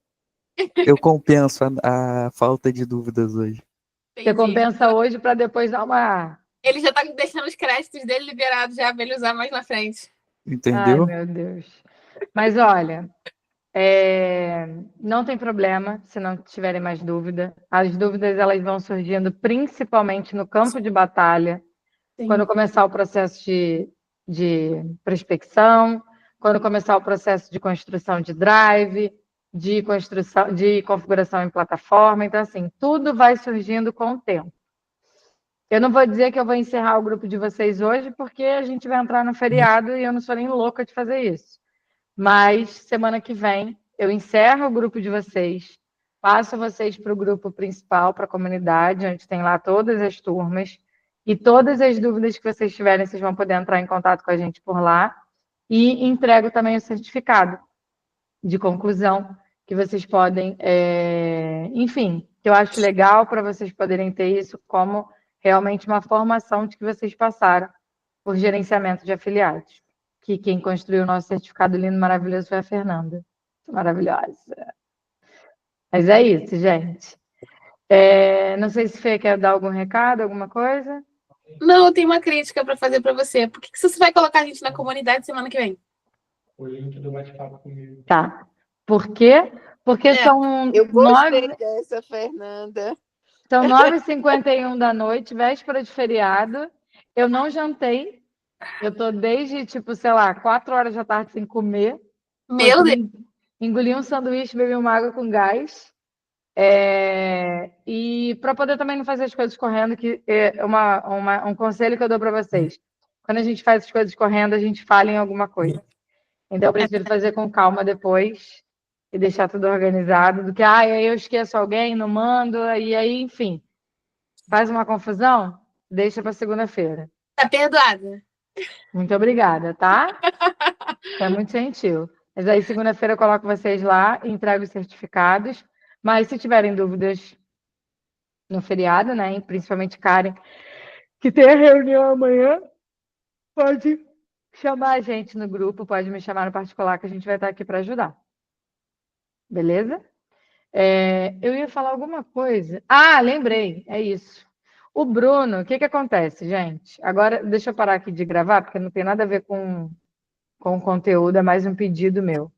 eu compenso a falta de dúvidas hoje. você Entendi. compensa hoje para depois dar uma. Ele já tá deixando os créditos dele liberados já pra ele usar mais na frente. Ai, Entendeu? meu Deus. Mas olha, não tem problema se não tiverem mais dúvida. As dúvidas elas vão surgindo principalmente no campo de batalha, quando começar o processo de prospecção, quando começar o processo de construção de drive, de construção, de configuração em plataforma. Então, assim, tudo vai surgindo com o tempo. Eu não vou dizer que eu vou encerrar o grupo de vocês hoje, porque a gente vai entrar no feriado e eu não sou nem louca de fazer isso. Mas semana que vem eu encerro o grupo de vocês, passo vocês para o grupo principal, para a comunidade, onde tem lá todas as turmas. E todas as dúvidas que vocês tiverem, vocês vão poder entrar em contato com a gente por lá. E entrego também o certificado de conclusão, que vocês podem, enfim, que eu acho legal para vocês poderem ter isso como realmente uma formação de que vocês passaram por gerenciamento de afiliados. que quem construiu o nosso certificado lindo, maravilhoso, foi a Fernanda. Maravilhosa. Mas é isso, gente. Não sei se Fê quer dar algum recado, alguma coisa. Não, eu tenho uma crítica para fazer para você. Por que você vai colocar a gente na comunidade semana que vem? O link do bate-papo comigo. Tá. Por quê? Porque são Eu gostei dessa, Fernanda. São 9h51 da noite, véspera de feriado. Eu não jantei. Eu tô desde, tipo, sei lá, 4 horas da tarde sem comer. Meu Deus. Engoli um sanduíche, bebi uma água com gás. E para poder também não fazer as coisas correndo, que é um conselho que eu dou para vocês. Quando a gente faz as coisas correndo, a gente falha em alguma coisa. Então, eu prefiro fazer com calma depois e deixar tudo organizado, do que, aí eu esqueço alguém, não mando, e aí, enfim, faz uma confusão, deixa para segunda-feira. Tá perdoada. Muito obrigada, tá? É muito gentil. Mas aí, segunda-feira, eu coloco vocês lá, entrego os certificados. Mas se tiverem dúvidas no feriado, né? Principalmente Karen, que tem a reunião amanhã, pode chamar a gente no grupo, pode me chamar no particular, que a gente vai estar aqui para ajudar. Beleza? Eu ia falar alguma coisa. Ah, lembrei, é isso. O Bruno, o que acontece, gente? Agora, deixa eu parar aqui de gravar, porque não tem nada a ver com o conteúdo, é mais um pedido meu.